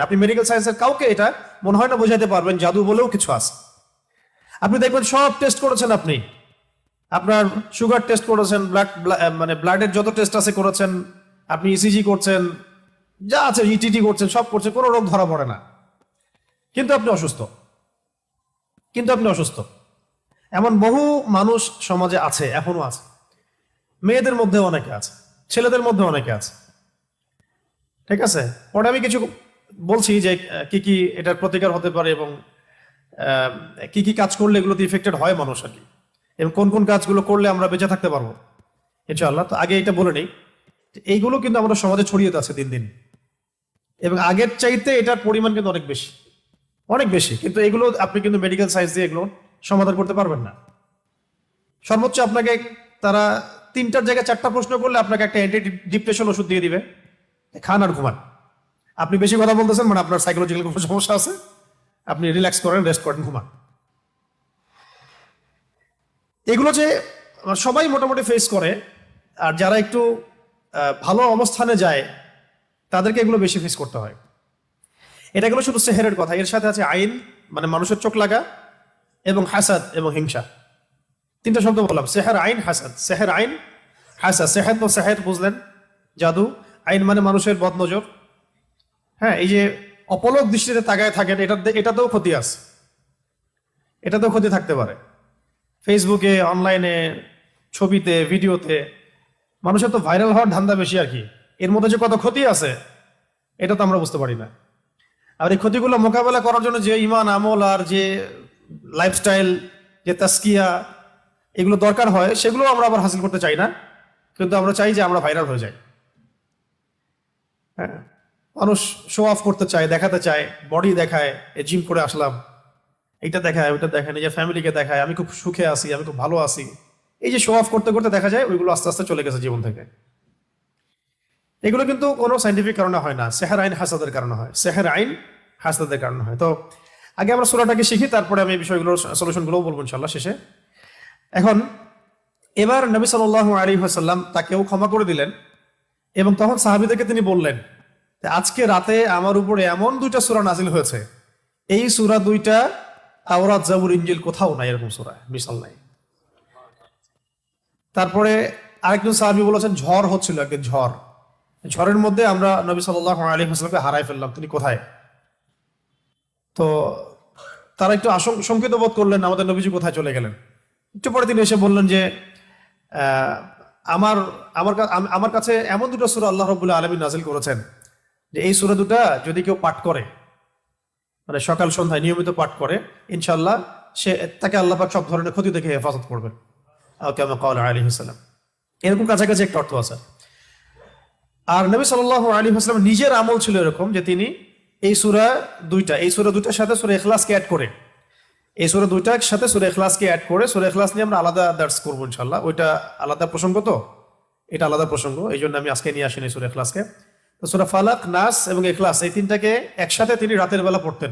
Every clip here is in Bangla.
আপনি মেডিকেল সায়েন্সের কাউকে এটা মনে হয় না বোঝাতে পারবেন জাদু বলেও কিছু আছে। আপনি দেখবেন সব টেস্ট করেছেন, আপনি আপনার সুগার টেস্ট করেছেন, মানে ব্লাডের যত টেস্ট আছে করেছেন, আপনি ইসিজি করছেন, যা আছে ইটিটি করছেন, সব করছেন, কোনো রোগ ধরা পড়ে না, কিন্তু আপনি অসুস্থ। এমন বহু মানুষ সমাজে আছে, এখনো আছে, মেয়েদের মধ্যে অনেকে আছে, ছেলেদের মধ্যে অনেকে আছে। ঠিক আছে, পরে আমি কিছু বলছি যে কি কি এটার প্রতিকার হতে পারে এবং কি কি কাজ করলে এগুলোতে ইফেক্টেড হয় মানুষ আর কি, এবং কোন কোন কাজগুলো করলে আমরা বেঁচে থাকতে পারবো ইনশাআল্লাহ। তো আগে এটা বলে নেই, এইগুলো কিন্তু আমাদের সমাজে ছড়িয়ে যাচ্ছে দিন দিন, এবং আগের চাইতে এটার পরিমাণ কিন্তু অনেক বেশি, অনেক বেশি। কিন্তু এগুলো আপনি কিন্তু মেডিকেল সায়েন্স দিয়ে এগুলো সমাধান করতে পারবেন না। সর্বোচ্চ আপনাকে তারা 3টার জায়গায় 4টা প্রশ্ন করলে আপনাকে একটা অ্যান্টি ডিপ্রেশন ওষুধ দিয়ে দিবে, খান আর ঘুমান। আপনি বেশি কথা বলতেছেন মানে আপনার সাইকোলজিক্যাল কোনো সমস্যা আছে, আপনি রিল্যাক্স করেন, রেস্ট করেন, ঘুমান। এগুলো যে সবাই মোটামুটি ফেস করে, আর যারা একটু ভালো অবস্থানে যায় তাদেরকে এগুলো বেশি ফেস করতে হয়। এটা গেলো শুধু সেহেরের কথা, এর সাথে আছে আইন, মানে মানুষের চোখ লাগা, এবং হাসাদ এবং হিংসা। 3টা শব্দ বললাম, সেহের, আইন, হাসাদ। সেহের, আইন, হাসাদ। সেহের তো সেহের বুঝলেন, জাদু। আইন মানে মানুষের বদনজর। হ্যাঁ, এই যে অপলক দৃষ্টিতে তাকায় থাকেন, এটাতেও ক্ষতি আছে, এটাতেও ক্ষতি থাকতে পারে। ফেসবুকে, অনলাইনে, ছবিতে, ভিডিওতে মানুষের তো ভাইরাল হওয়ার ধান্দা বেশি আর কি। এর মধ্যে যে কত ক্ষতি আছে এটা তো আমরা বুঝতে পারি না। আর এই ক্ষতিগুলো মোকাবেলা করার জন্য যে ইমান, আমল আর যে লাইফস্টাইল, যে তাস্কিয়া এগুলো দরকার হয়, সেগুলো আমরা আবার হাসিল করতে চাই না, কিন্তু আমরা চাই যে আমরা ভাইরাল হয়ে যাই। হ্যাঁ, মানুষ শো অফ করতে চায়, দেখাতে চায়, বডি দেখায়, জিম করে আসলাম, এইটা দেখায়, ওইটা দেখায়, নিজের ফ্যামিলিকে দেখায় আমি খুব সুখে আছি, আমি খুব ভালো আছি। এই যে শো অফ করতে করতে দেখা যায় ওইগুলো আস্তে আস্তে চলে গেছে জীবন থেকে। এগুলো কিন্তু কোনো সাইন্টিফিক কারণে হয় না, সেহের, আইন, হাসাদের কারণে হয়। সেহের, আইন, হাসাদের কারণে হয়। তো আগে আমরা সূরাটাকে শিখি, তারপরে আমি এই বিষয়গুলোর সলিউশনগুলোও বলবো ইনশাআল্লাহ শেষে। এখন এবার নবী সাল্লাল্লাহু আলাইহি ওয়াসাল্লাম তাকেও ক্ষমা করে দিলেন, এবং তখন সাহাবীদেরকে তিনি বললেন যে আজকে রাতে আমার উপরে এমন 2টা সূরা নাজিল হয়েছে, এই সূরা 2টা তাওরাত, জাবুর, ইনজিল কোথাও নাই, এরকম সূরা মিসাল নাই। তারপরে আরেকজন সাহাবী বলেছেন ঝড় হচ্ছিল, একদিন ঝড়ের মধ্যে আমরা নবী সাল্লাল্লাহু আলাইহি ওয়াসাল্লামকে হারাই ফেললাম, তিনি কোথায়? তো তারা একটু শঙ্কিত বোধ করলেন, আমাদের নবীজি কোথায় চলে গেলেন। একটু পরে তিনি এসে বললেন যে আমার আমার আমার কাছে এমন 2টা সূরা আল্লাহ রাব্বুল আলামিন নাজিল করেছেন যে এই সূরা 2টা যদি কেউ পাঠ করে, মানে সকাল সন্ধ্যায় নিয়মিত পাঠ করে, ইনশাআল্লাহ তাকে আল্লাহ পাক সব ধরনের ক্ষতি থেকে হেফাজত করবেন, কামা ক্বালা আলাইহিস সালাম। এরকম কাছাকাছি একটা অর্থ আছে। আর নবী সাল্লাল্লাহু আলাইহি ওয়াসাল্লাম নিজের আমল ছিল এরকম যে তিনি এই সূরা 2টার সাথে সূরা ইখলাসকে অ্যাড করে, এই সূরা 2টার সাথে সূরা ইখলাসকে অ্যাড করে, সূরা ইখলাস নিয়ে আমরা আলাদা দার্স করবো ইনশাআল্লাহ। ওইটা আলাদা প্রসঙ্গ, তো এটা আলাদা প্রসঙ্গ, এই জন্য আমি আজকে নিয়ে আসিনি সূরা ইখলাসকে। তো সূরা ফালাক, নাস এবং ইখলাস এই 3টাকে একসাথে তিনি রাতের বেলা পড়তেন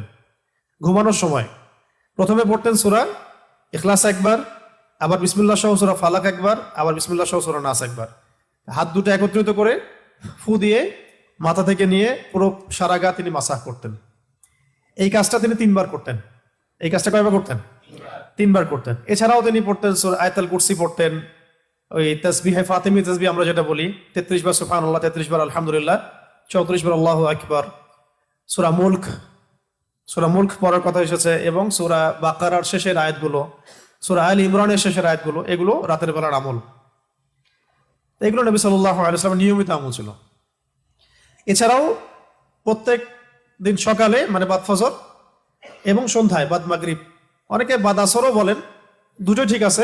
ঘুমানোর সময়। প্রথমে পড়তেন সূরা ইখলাস একবার, আবার বিসমিল্লাহ সহ সূরা ফালাক একবার, আবার বিসমিল্লাহ সহ সূরা নাস একবার। হাত 2টা একত্রিত করে ফু দিয়ে মাথা থেকে নিয়ে পুরো সারা গা তিনি মাসাহ করতেন। এই কাজটা তিনি 3বার করতেন। এই কাজটা কয়বার করতেন? 3বার করতেন। এছাড়াও তিনি পড়তেন সূরা আয়াতুল কুরসি পড়তেন, ওই তাসবিহে ফাতিমি তাসবিহ আমরা যেটা বলি, 33 বার সুবহানাল্লাহ, 33 বার আলহামদুলিল্লাহ, 34 বার আল্লাহু আকবার। সূরা মুলক পড়ার কথা এসেছে, এবং সূরা বাকারার শেষের আয়াতগুলো, সূরা আল ইমরানের শেষের আয়াতগুলো, এগুলো রাতের বেলার আমল। এগুলো নবী সাল্লাল্লাহু আলাইহি ওয়াসাল্লামের নিয়মিত আমল ছিল। এছাড়াও প্রত্যেক দিন সকালে, মানে বাদ ফজর, এবং সন্ধ্যায় বাদ মাগরিব, অনেকে বাদ আসরও বলেন, দুটো ঠিক আছে,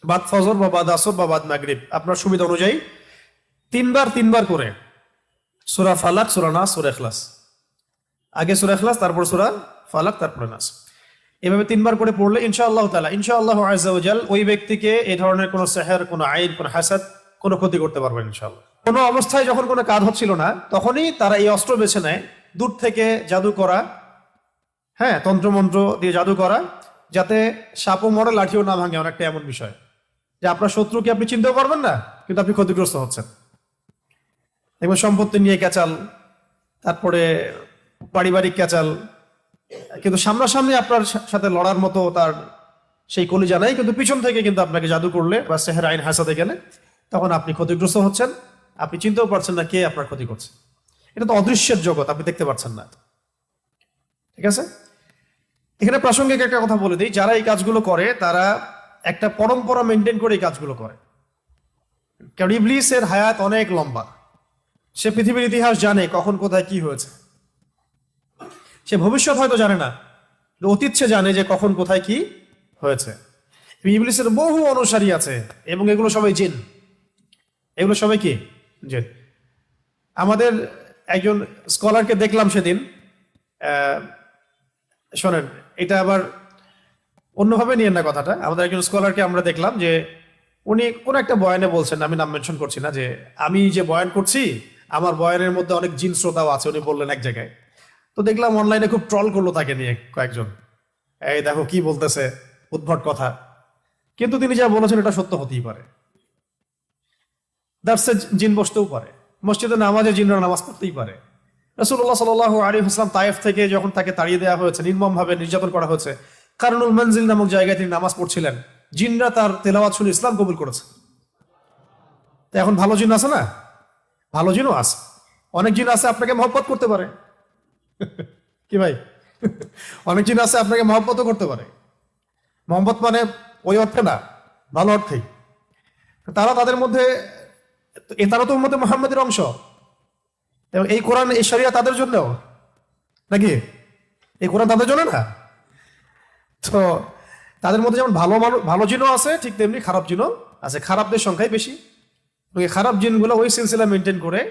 বাদ ফজর বা বাদ আসর বা বাদ মাগরিব, আপনার সুবিধা অনুযায়ী 3বার করে সূরা ফালাক, সূরা নাস, সূরা ইখলাস। আগে সূরা ইখলাস, তারপর সূরা ফালাক, তারপরে নাস। এভাবে 3বার করে পড়লে ইনশাআল্লাহ তাআলা, ইনশাআল্লাহ আযজা ওয়া জাল, ওই ব্যক্তিকে এই ধরনের কোনো সেহের, কোনো আইন, কোনো হাসাদ, কোনো ক্ষতি করতে পারবেন ইনশাআল্লাহ। কোনো অবস্থায় যখন কোনো কাজ হচ্ছিল না, তখনই তারা এই অস্ত্র বেছে নেয়, দূর থেকে জাদু করা, হ্যাঁ, তন্ত্রমন্ত্র দিয়ে জাদু করা, যাতে সাপও মরে লাঠিও না ভাঙে। অনেকটা এমন বিষয় যে আপনার শত্রুকে আপনি চিনতেও পারবেন না, কিন্তু আপনি ক্ষতিগ্রস্ত হচ্ছেন। এবং সম্পত্তি নিয়ে ক্যাচাল, তারপরে পারিবারিক ক্যাচাল, কিন্তু সামনাসামনি আপনার সাথে লড়ার মতো তার সেই কলিজা নাই, কিন্তু পিছন থেকে কিন্তু আপনাকে জাদু করলে বা সেহের আইন হাসাতে গেলে তখন আপনি ক্ষতিগ্রস্ত হচ্ছেন, আপনি চিনতেও পারছেন না কে আপনার ক্ষতি করছে। এটা তো অদৃশ্যের জগৎ, আপনি দেখতে পাচ্ছেন না। ঠিক আছে, এখানে প্রাসঙ্গিক একটা কথা বলে দিই, যারা এই কাজগুলো করে তারা একটা পরম্পরা মেনটেন করে এই কাজগুলো করে। কারণ ইবলিসের হায়াত অনেক লম্বা, সে পৃথিবীর ইতিহাস জানে কখন কোথায় কি হয়েছে। সে ভবিষ্যৎ হয়তো জানে না, অতীত সে জানে যে কখন কোথায় কি হয়েছে। ইবলিসের বহু অনুসারী আছে এবং এগুলো সবাই জিন, এগুলো সবাই কি জিন। আমাদের একজন স্কলারকে দেখলাম সেদিন, শোনেন এটা আবার অন্যভাবে নিয়েন না কথাটা, আমাদের একজন স্কলারকে আমরা দেখলাম যে উনি কোন একটা বয়ানে বলছেন, আমি নাম মেনশন করছি না, যে আমি যে বয়ান করছি আমার বয়ানের মধ্যে অনেক জিন শ্রোতাও আছে, উনি বললেন এক জায়গায়। তো দেখলাম অনলাইনে খুব ট্রল করলো তাকে নিয়ে কয়েকজন, এই দেখো কি বলতেছে, উদ্ভট কথা। কিন্তু তিনি যা বলেছেন এটা সত্য হতেই পারে, দার্সে জিন বসতেও পারে, মসজিদে নামাজে জিনরা নামাজ পড়তেই পারে। রাসূলুল্লাহ সাল্লাল্লাহু আলাইহি ওয়াসাল্লাম তায়েফ থেকে যখন তাকে তাড়িয়ে দেওয়া হয়েছে, নির্মমভাবে নির্যাতন করা হয়েছে, কারনুল মঞ্জিল নামক জায়গায় তিনি নামাজ পড়ছিলেন, জিনরা তার তেলাওয়াত শুনে ইসলাম কবুল করেছে। তো এখন ভালো জিন আছে না, ভালো জিনও আছে, অনেক জিন আছে আপনাকে মহব্বত করতে পারে কি ভাই অনেক জিন আছে আপনাকে মহব্বতও করতে পারে। মহব্বত মানে ওই অর্থে না, ভালো অর্থেই। তারা তাদের মধ্যে, তারা তো উম্মতে মুহাম্মাদের অংশ, এবং এই কোরআন এই শরিয়া তাদের জন্যও নাকি, এই কোরআন তাদের জন্য না। তো তাদের মধ্যে যেমন ভালো জিনও আছে, ঠিক তেমনি খারাপ জিনও আছে, খারাপদের সংখ্যাই বেশি। ওই খারাপ জিনগুলো ওই সিলসিলা মেনটেন করে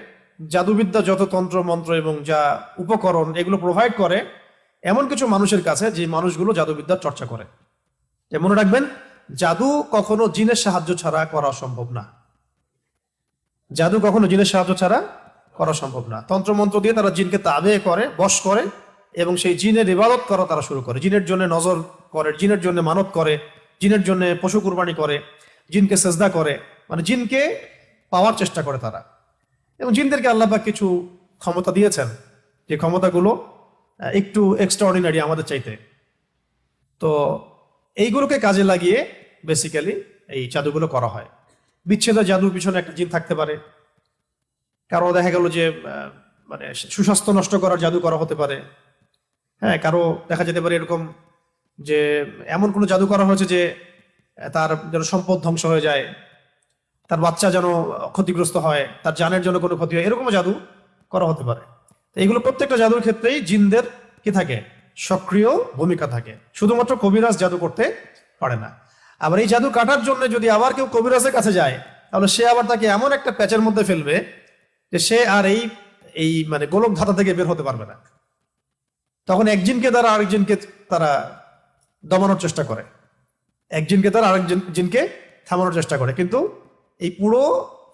জাদুবিদ্যা, যত তন্ত্র মন্ত্র এবং যা উপকরণ এগুলো প্রোভাইড করে এমন কিছু মানুষের কাছে, যে মানুষগুলো জাদুবিদ্যার চর্চা করে। মনে রাখবেন, জাদু কখনো জিনের সাহায্য ছাড়া করা সম্ভব না, জাদু কখনো জিনের সাহায্য ছাড়া করা সম্ভব না। তন্ত্রমন্ত্র দিয়ে তারা জিনকে তাবে করে, বশ করে, এবং সেই জিনের ইবাদত করা তারা শুরু করে, জিনের জন্য নজর করে, জিনের জন্য মানত করে, জিনের জন্য পশু কুরবানি করে, জিনকে সেজদা করে, মানে জিনকে পাওয়ার চেষ্টা করে তারা। এবং জিনদেরকে আল্লাহ পাক কিছু ক্ষমতা দিয়েছেন, যে ক্ষমতাগুলো একটু এক্সট্রাঅর্ডিনারি আমাদের চাইতে। তো এইগুলোকে কাজে লাগিয়ে বেসিক্যালি এই জাদুগুলো করা হয়। বিচ্ছেদের জাদুর পিছনে একটা জিন থাকতে পারে, কারো দেখা গেল যে মানে সুস্বাস্থ্য নষ্ট করার জাদু করা হতে পারে। হ্যাঁ, কারো দেখা যেতে পারে এরকম যে এমন কোনো জাদু করা হয়েছে যে তার যেন সম্পদ ধ্বংস হয়ে যায়, তার বাচ্চা যেন ক্ষতিগ্রস্ত হয়, তার জানের জন্য কোনো ক্ষতি হয়, এরকম জাদু করা হতে পারে। এইগুলো প্রত্যেকটা জাদুর ক্ষেত্রেই জিনদের কি থাকে, সক্রিয় ভূমিকা থাকে। শুধুমাত্র কবিরাজ জাদু করতে পারে না। আবার এই জাদু কাটার জন্য যদি আবার কেউ কবিরাজের কাছে যায়, তাহলে সে আবার তাকে এমন একটা প্যাচের মধ্যে ফেলবে যে সে আর এই মানে গোলক ধাঁধা থেকে বের হতে পারবে না। তখন একজনকে দ্বারা আরেকজনকে তারা দমানোর চেষ্টা করে, একজনকে দ্বারা আরেকজন জিনকে থামানোর চেষ্টা করে, কিন্তু এই পুরো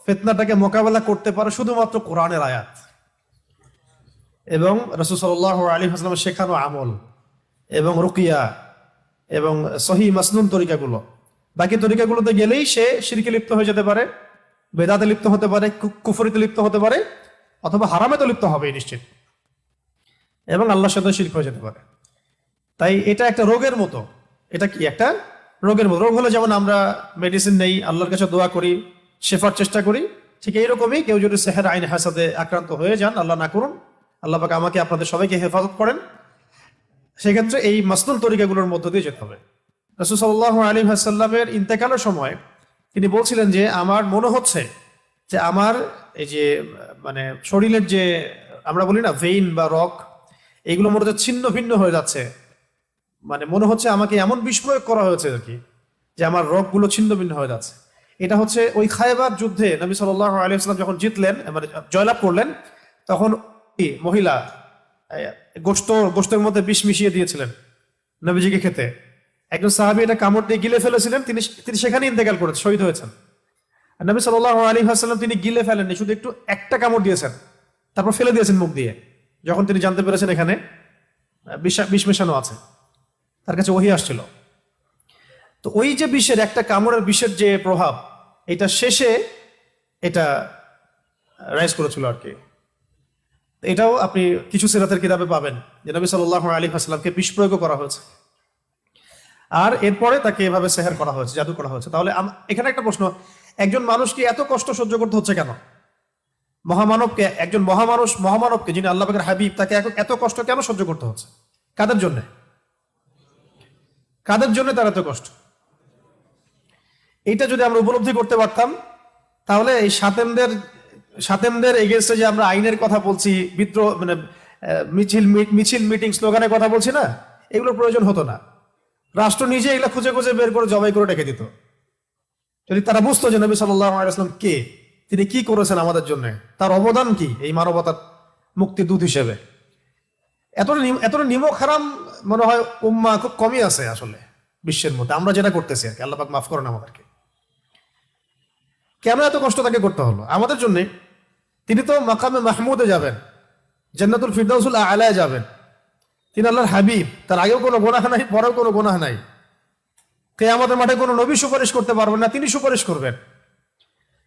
ফিতনাটাকে মোকাবেলা করতে পারে শুধুমাত্র কোরআনের আয়াত এবং রাসূল সাল্লাল্লাহু আলাইহি ওয়াসাল্লামের শেখানো আমল এবং রুকিয়া এবং সহি মাসনুন তরিকাগুলো। বাকি তরিকাগুলোতে গেলেই সে শিরকে লিপ্ত হয়ে যেতে পারে, বেদাতে লিপ্ত হতে পারে, কুফরিতে লিপ্ত হতে পারে, অথবা হারামে তো লিপ্ত হবে নিশ্চিত, এবং আল্লাহর সাথে শিরক হয়ে যেতে পারে। তাই এটা একটা রোগের মতো, এটা কি একটা রোগের মতো। রোগ হলে যেমন আমরা মেডিসিন নেই, আল্লাহর কাছে দোয়া করি, শেফার চেষ্টা করি, ঠিক এইরকমই কেউ যদি সেহের আইন হাসাদে আক্রান্ত হয়ে যান, আল্লাহ না করুন, আল্লাহ পাক আমাকে আপনাদের সবাইকে হেফাজত করেন, সেক্ষেত্রে এই মাসনুন তরিকাগুলোর মধ্য দিয়ে যেতে হবে। রাসূল সাল্লাল্লাহু আলাইহি ওয়াসাল্লামের ইন্তেকালের সময় তিনি বলছিলেন যে আমার মনে হচ্ছে যে আমার এই যে মানে শরীরের যে আমরা বলি না ভেইন বা রক, এইগুলো মনে হচ্ছে ছিন্ন ভিন্ন হয়ে যাচ্ছে, মানে মনে হচ্ছে আমাকে এমন বিস্ময় করা হয়েছে আর কি, যে আমার রগগুলো ছিন্ন ভিন্ন হয়ে যাচ্ছে। এটা হচ্ছে ওই খায়বার যুদ্ধে নবী সাল্লাল্লাহু আলাইহি ওয়াসাল্লাম যখন জিতলেন, মানে জয়লাভ করলেন, তখন মহিলা গোশতের মধ্যে বিষ মিশিয়ে দিয়েছিলেন নবীজিকে খেতে। একজন সাহাবী এটা কামড় দিয়ে গিলে ফেলেছিলেন, তিনি সেখানে ইন্তেকাল করেছেন, শহীদ হয়েছেন। আর নবী সাল্লাল্লাহু আলাইহি ওয়াসাল্লাম তিনি গিলে ফেলেননি, শুধু একটু একটা কামড় দিয়েছেন, তারপর ফেলে দিয়েছেন মুখ দিয়ে, যখন তিনি জানতে পেরেছেন এখানে বিষ মেশানো আছে। তার কাছে ওহী আসছিল। তো ওই যে বিষের একটা কামড়ের বিষের যে প্রভাব, এটা শেষে এটা রাইজ করেছিল আর কি। এটাও আপনি কিছু সিরাতের কিতাবে পাবেন যে নবী সাল্লাল্লাহু আলাইহি ওয়াসাল্লামকে বিষ প্রয়োগ করা হয়েছে, আর এরপরে তাকে এভাবে সেহের করা হয়েছে, জাদু করা হয়েছে। তাহলে এখানে একটা প্রশ্ন, একজন মানুষ কি এত কষ্ট সহ্য করতে হচ্ছে কেন? মহামানবকে, একজন মহামানবকে যিনি আল্লাহ পাকের হাবিব, তাকে এত কষ্ট কেন সহ্য করতে হচ্ছে? কাদের জন্য? কাদের জন্য তার এত কষ্ট? এইটা যদি আমরা উপলব্ধি করতে পারতাম, তাহলে এই সাতেমদের এগেন্স্টে যে আমরা আইনের কথা বলছি, বিদ্রোহ মানে মিছিল মিটিং স্লোগানের কথা বলছি না, এগুলোর প্রয়োজন হতো না। রাষ্ট্র নিজে এগুলো খুঁজে খুঁজে বের করে জবাই করে রেখে দিত, যদি তারা বুঝতো যে নবী সাল্লাল্লাহু আলাইহি ওয়াসাল্লাম কে, তিনি কি করেছেন আমাদের জন্য, তার অবদান কি এই মানবতার মুক্তির দূত হিসেবে। এতটা নিমক হারাম মনে হয় উম্মাহ খুব কমই আছে আসলে বিশ্বের মধ্যে, আমরা যেটা করতেছি আর কি। আল্লাহ পাক মাফ করেন আমাদেরকে। কেন এত কষ্ট তাকে করতে হলো আমাদের জন্য? তিনি তো মাকামে মাহমুদে যাবেন, জান্নাতুল ফিরদাউসুল আলায় যাবেন। তিনি আল্লাহর হাবিব, তার আগেও কোনো গুনাহ নাই, পরেও কোনো গুনাহ নাই। কিয়ামতের মাঠে কোনো নবী সুপারিশ করতে পারবেন না, তিনি সুপারিশ করবেন।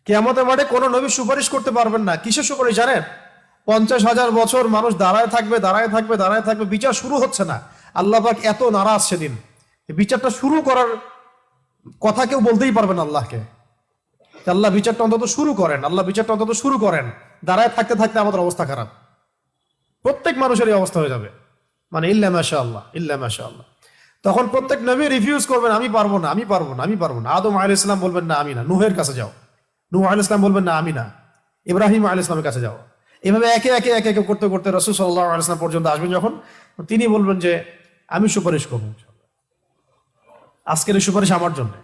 কিয়ামতের মাঠে কোনো নবী সুপারিশ করতে পারবেন না। কিসের সুপারিশ জানেন? 50,000 বছর মানুষ দাঁড়ায় থাকবে, বিচার শুরু হচ্ছে না। আল্লাহ পাক এত নারাজ সেদিন, বিচারটা শুরু করার কথা কেউ বলতেই পারবেন আল্লাহকে। আল্লাহ বিচারটা অন্তত শুরু করেন। দাঁড়ায় থাকতে থাকতে আমাদের অবস্থা খারাপ, প্রত্যেক মানুষেরই অবস্থা হয়ে যাবে, মানে ইল্লা মাশাআল্লাহ। তখন প্রত্যেক নবী রিফিউজ করবেন, আমি পারবো না। আদম আলাইহিস সালাম বলবেন না আমি না, নূহের কাছে যাও। নূহ আলাইহিস সালাম বলবেন না আমি না, ইব্রাহিম আলাইহিস সালামের কাছে যাও। এভাবে একে একে করতে করতে রাসূল সাল্লাল্লাহু আলাইহি ওয়াসাল্লাম পর্যন্ত আসবেন যখন, তিনি বলবেন যে আমি সুপারিশ করবো, আজকের এই সুপারিশ আমার জন্য।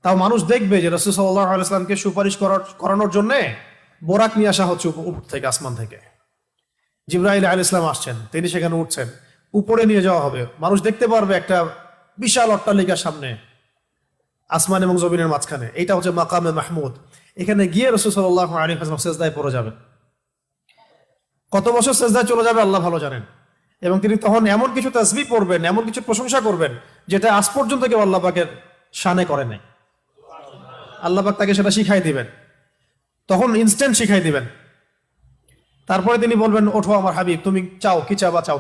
তাও মানুষ দেখবে যে রাসূল সাল্লাল্লাহু আলাইহি ওয়াসাল্লামকে সুপারিশ করানোর জন্য বোরাক নিয়ে আসা হচ্ছে উপর থেকে, আসমান থেকে। জিবরাইল আলাইহিস সালাম আসছেন, তিনি সেখানে উঠছেন, উপরে নিয়ে যাওয়া হবে। মানুষ দেখতে পারবে একটা বিশাল অট্টালিকার সামনে, আসমান এবং জমিনের মাঝখানে। এইটা হচ্ছে মাকামে মাহমুদ। এখানে গিয়ে রাসূল সাল্লাল্লাহু আলাইহি ওয়াসাল্লাম সিজদায় পড়ে যাবেন। কত বছর সিজদায় চলে যাবে আল্লাহ ভালো জানেন। এবং তিনি তখন এমন কিছু তাসবিহ পড়বেন, এমন কিছু প্রশংসা করবেন, যেটা আজ পর্যন্ত কেউ আল্লাহ পাকের শানে করে নাই। আল্লাহ পাক তাকে সেটা শিখাই দিবেন, তখন ইনস্ট্যান্ট শিখাই দিবেন। তারপরে তিনি বলবেন, ওঠো আমার হাবিব, তুমি চাও কি চাবা চাও,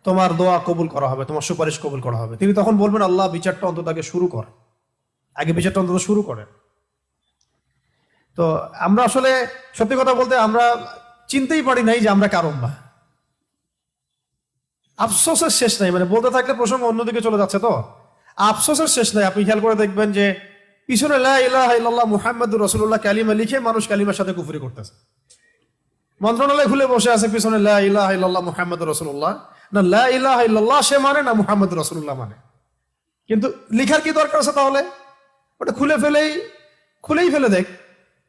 তোমার দোয়া কবুল করা হবে, তোমার সুপারিশ কবুল করা হবে। তিনি তখন বলবেন, আল্লাহ বিচারটা অন্তত আগে বিচারটা অন্তত শুরু করেন। তো আমরা আসলে সত্যি কথা বলতে আমরা চিনতেই পারি নাই যে আমরা কার উম্মাহ। আফসোসের শেষ নাই, মানে বলতে থাকলে প্রসঙ্গ অন্যদিকে চলে যাচ্ছে। তো আফসোসের শেষ নাই। আপনি খেয়াল করে দেখবেন যে পিছনে লা ইলাহা ইল্লাল্লাহ মুহাম্মাদুর রাসূলুল্লাহ কালিমা লিখে মানুষ কালিমার সাথে কুফরি করতেছে। মন্ত্রণালয় খুলে বসে আছে পিছনে লা ইলাহা ইল্লাল্লাহ মুহাম্মাদুর রাসূলুল্লাহ, না লা ইলাহা ইল্লাল্লাহ সে মানে, না মুহাম্মাদুর রাসূলুল্লাহ মানে। কিন্তু লিখার কি দরকার আছে তাহলে? ওটা খুলেই ফেলে দেখ,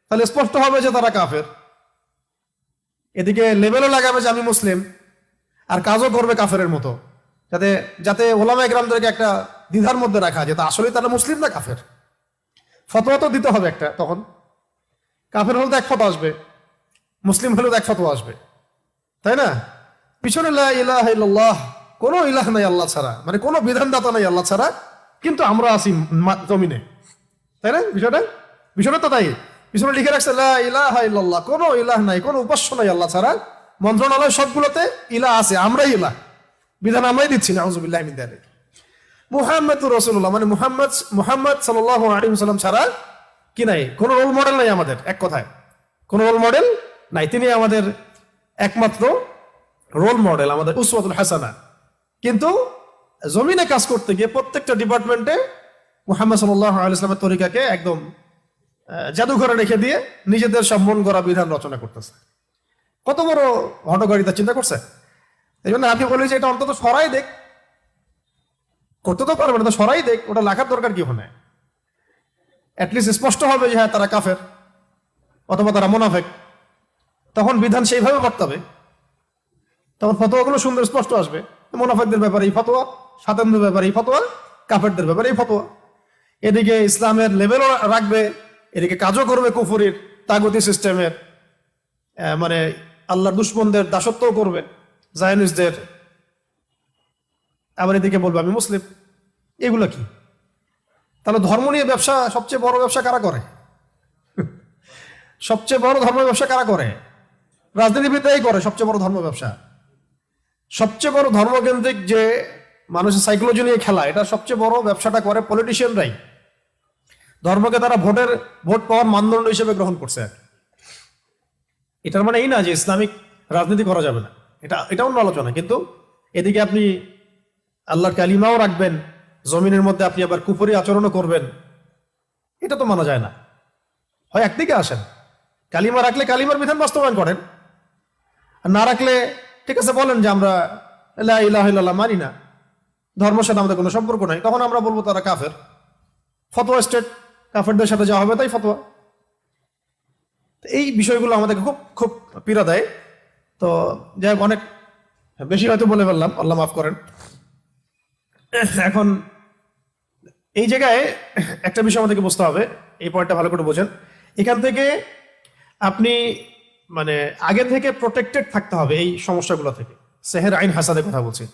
তাহলে স্পষ্ট হবে যে তারা কাফের। এদিকে লেবেলও লাগাবে যে আমি মুসলিম, আর কাজও করবে কাফেরের মতো, যাতে ওলামা ইকরামদেরকে একটা দ্বিধার মধ্যে রাখা যায়, আসলে তারা মুসলিম না কাফের। ফতোয়া তো দিতে হবে একটা, তখন কাফের হলে তো এক ফতোয়া আসবে, মুসলিম হলেও এক ফতোয়া আসবে, তাই না? পিছনে লা ইলাহা ইল্লাল্লাহ, কোনো ইলাহ নাই আল্লাহ ছাড়া, মানে কোনো বিধানদাতা নাই আল্লাহ ছাড়া, কিন্তু আমরা আছি জমিনে, তাই না? বিষয়টা তো তাই। পিছনে লিখে রাখছে লা ইলাহা ইল্লাল্লাহ, কোনো ইলাহ নাই, কোনো উপাস্য নাই আল্লাহ ছাড়া। মন্ত্রণালয় সবগুলোতে ইলাহ আছে, আমরাই ইলাহ, বিধান আমরাই দিচ্ছি না। আউযুবিল্লাহি মিন যালিক। মুহাম্মাদুর রাসূলুল্লাহ মানে মুহাম্মদ সাল্লাল্লাহু আলাইহি ওয়াসাল্লাম ছাড়া কি নাই, কোনো রোল মডেল নাই আমাদের। এক কথায় কোনো রোল মডেল নাই, তিনি আমাদের একমাত্র রোল মডেল, আমাদের উসওয়াতুল হাসানা। কিন্তু জমিনে কাজ করতে গিয়ে প্রত্যেকটা ডিপার্টমেন্টে মুহাম্মদ সাল্লাল্লাহু আলাইহি ওয়াসাল্লামের তরিকাকে একদম জাদুঘরে রেখে দিয়ে নিজেদের সব মন গড়া বিধান রচনা করতেছে। কত বড় হঠকারিতা চিন্তা করছে। এই জন্য আপনি বলি যে এটা অন্তত সরাই দেখ, করতে তো পারবে না, তো সরাই দেখ, ওটা লেখার দরকার কি হয়? অ্যাটলিস্ট স্পষ্ট হবে যে হ্যাঁ তারা কাফের অথবা তারা মুনাফিক, তখন বিধান সেইভাবে করতে হবে, তখন ফতোয়াগুলো সুন্দর স্পষ্ট আসবে। মুনাফিকদের ব্যাপারে এই ফতোয়া, সাতেনদের ব্যাপারে এই ফতোয়া, কাফেরদের ব্যাপারে এই ফতোয়া। এদিকে ইসলামের লেভেলও রাখবে, এদিকে কাজও করবে কুফরির তাগুতি সিস্টেমের, মানে আল্লাহর দুশমনদের দাসত্বও করবে, জায়নিস্টদের, আবার এদিকে বলবে আমি মুসলিম। এগুলো কি? তাহলে ধর্ম নিয়ে ব্যবসা, সবচেয়ে বড় ব্যবসা কারা করে? সবচেয়ে বড় ধর্ম ব্যবসা কারা করে? রাজনীতিবিদরাই করে সবচেয়ে বড় ধর্ম ব্যবসা। সবচেয়ে বড় ধর্মকেন্দ্রিক যে মানুষের সাইকোলজি নিয়ে খেলা, এটা সবচেয়ে বড় ব্যবসাটা করে পলিটিশিয়ানরাই। ধর্মকে তারা ভোট পাওয়ার মানদণ্ড হিসেবে গ্রহণ করছে। এটার মানে এই না যে ইসলামিক রাজনীতি করা যাবে না, এটা অন্য আলোচনা। কিন্তু এদিকে আপনি আল্লাহর কালিমাও রাখবেন, জমিনের মধ্যে আপনি আবার কুফরি আচরণও করবেন, এটা তো মানা যায় না। হয় একদিকে আসেন, কালিমা রাখলে কালিমার বিধান বাস্তবায়ন করেন, আর না রাখলে ঠিক আছে বলেন যে আমরা লা ইলাহা ইল্লাল্লাহ মানি না, ধর্মের সাথে আমাদের কোনো সম্পর্ক নাই, তখন আমরা বলবো তারা কাফের। ফতোয়া স্টেট, কাফেরদের সাথে যা হবে তাই ফতোয়া। এই বিষয়গুলো আমাদেরকে খুব খুব পীড়া দেয়। তো যাই হোক, অনেক বেশি হয়তো বলে ফেললাম, আল্লাহ মাফ করেন। এখন এই জায়গায় একটা বিষয় আমাদেরকে বুঝতে হবে, এই পয়েন্টটা ভালো করে বোঝেন। এখান থেকে আপনি মানে আগে থেকে প্রোটেক্টেড থাকতে হবে এই সমস্যাগুলো থেকে। সেহের আইন হাসাদের কথা বলছি,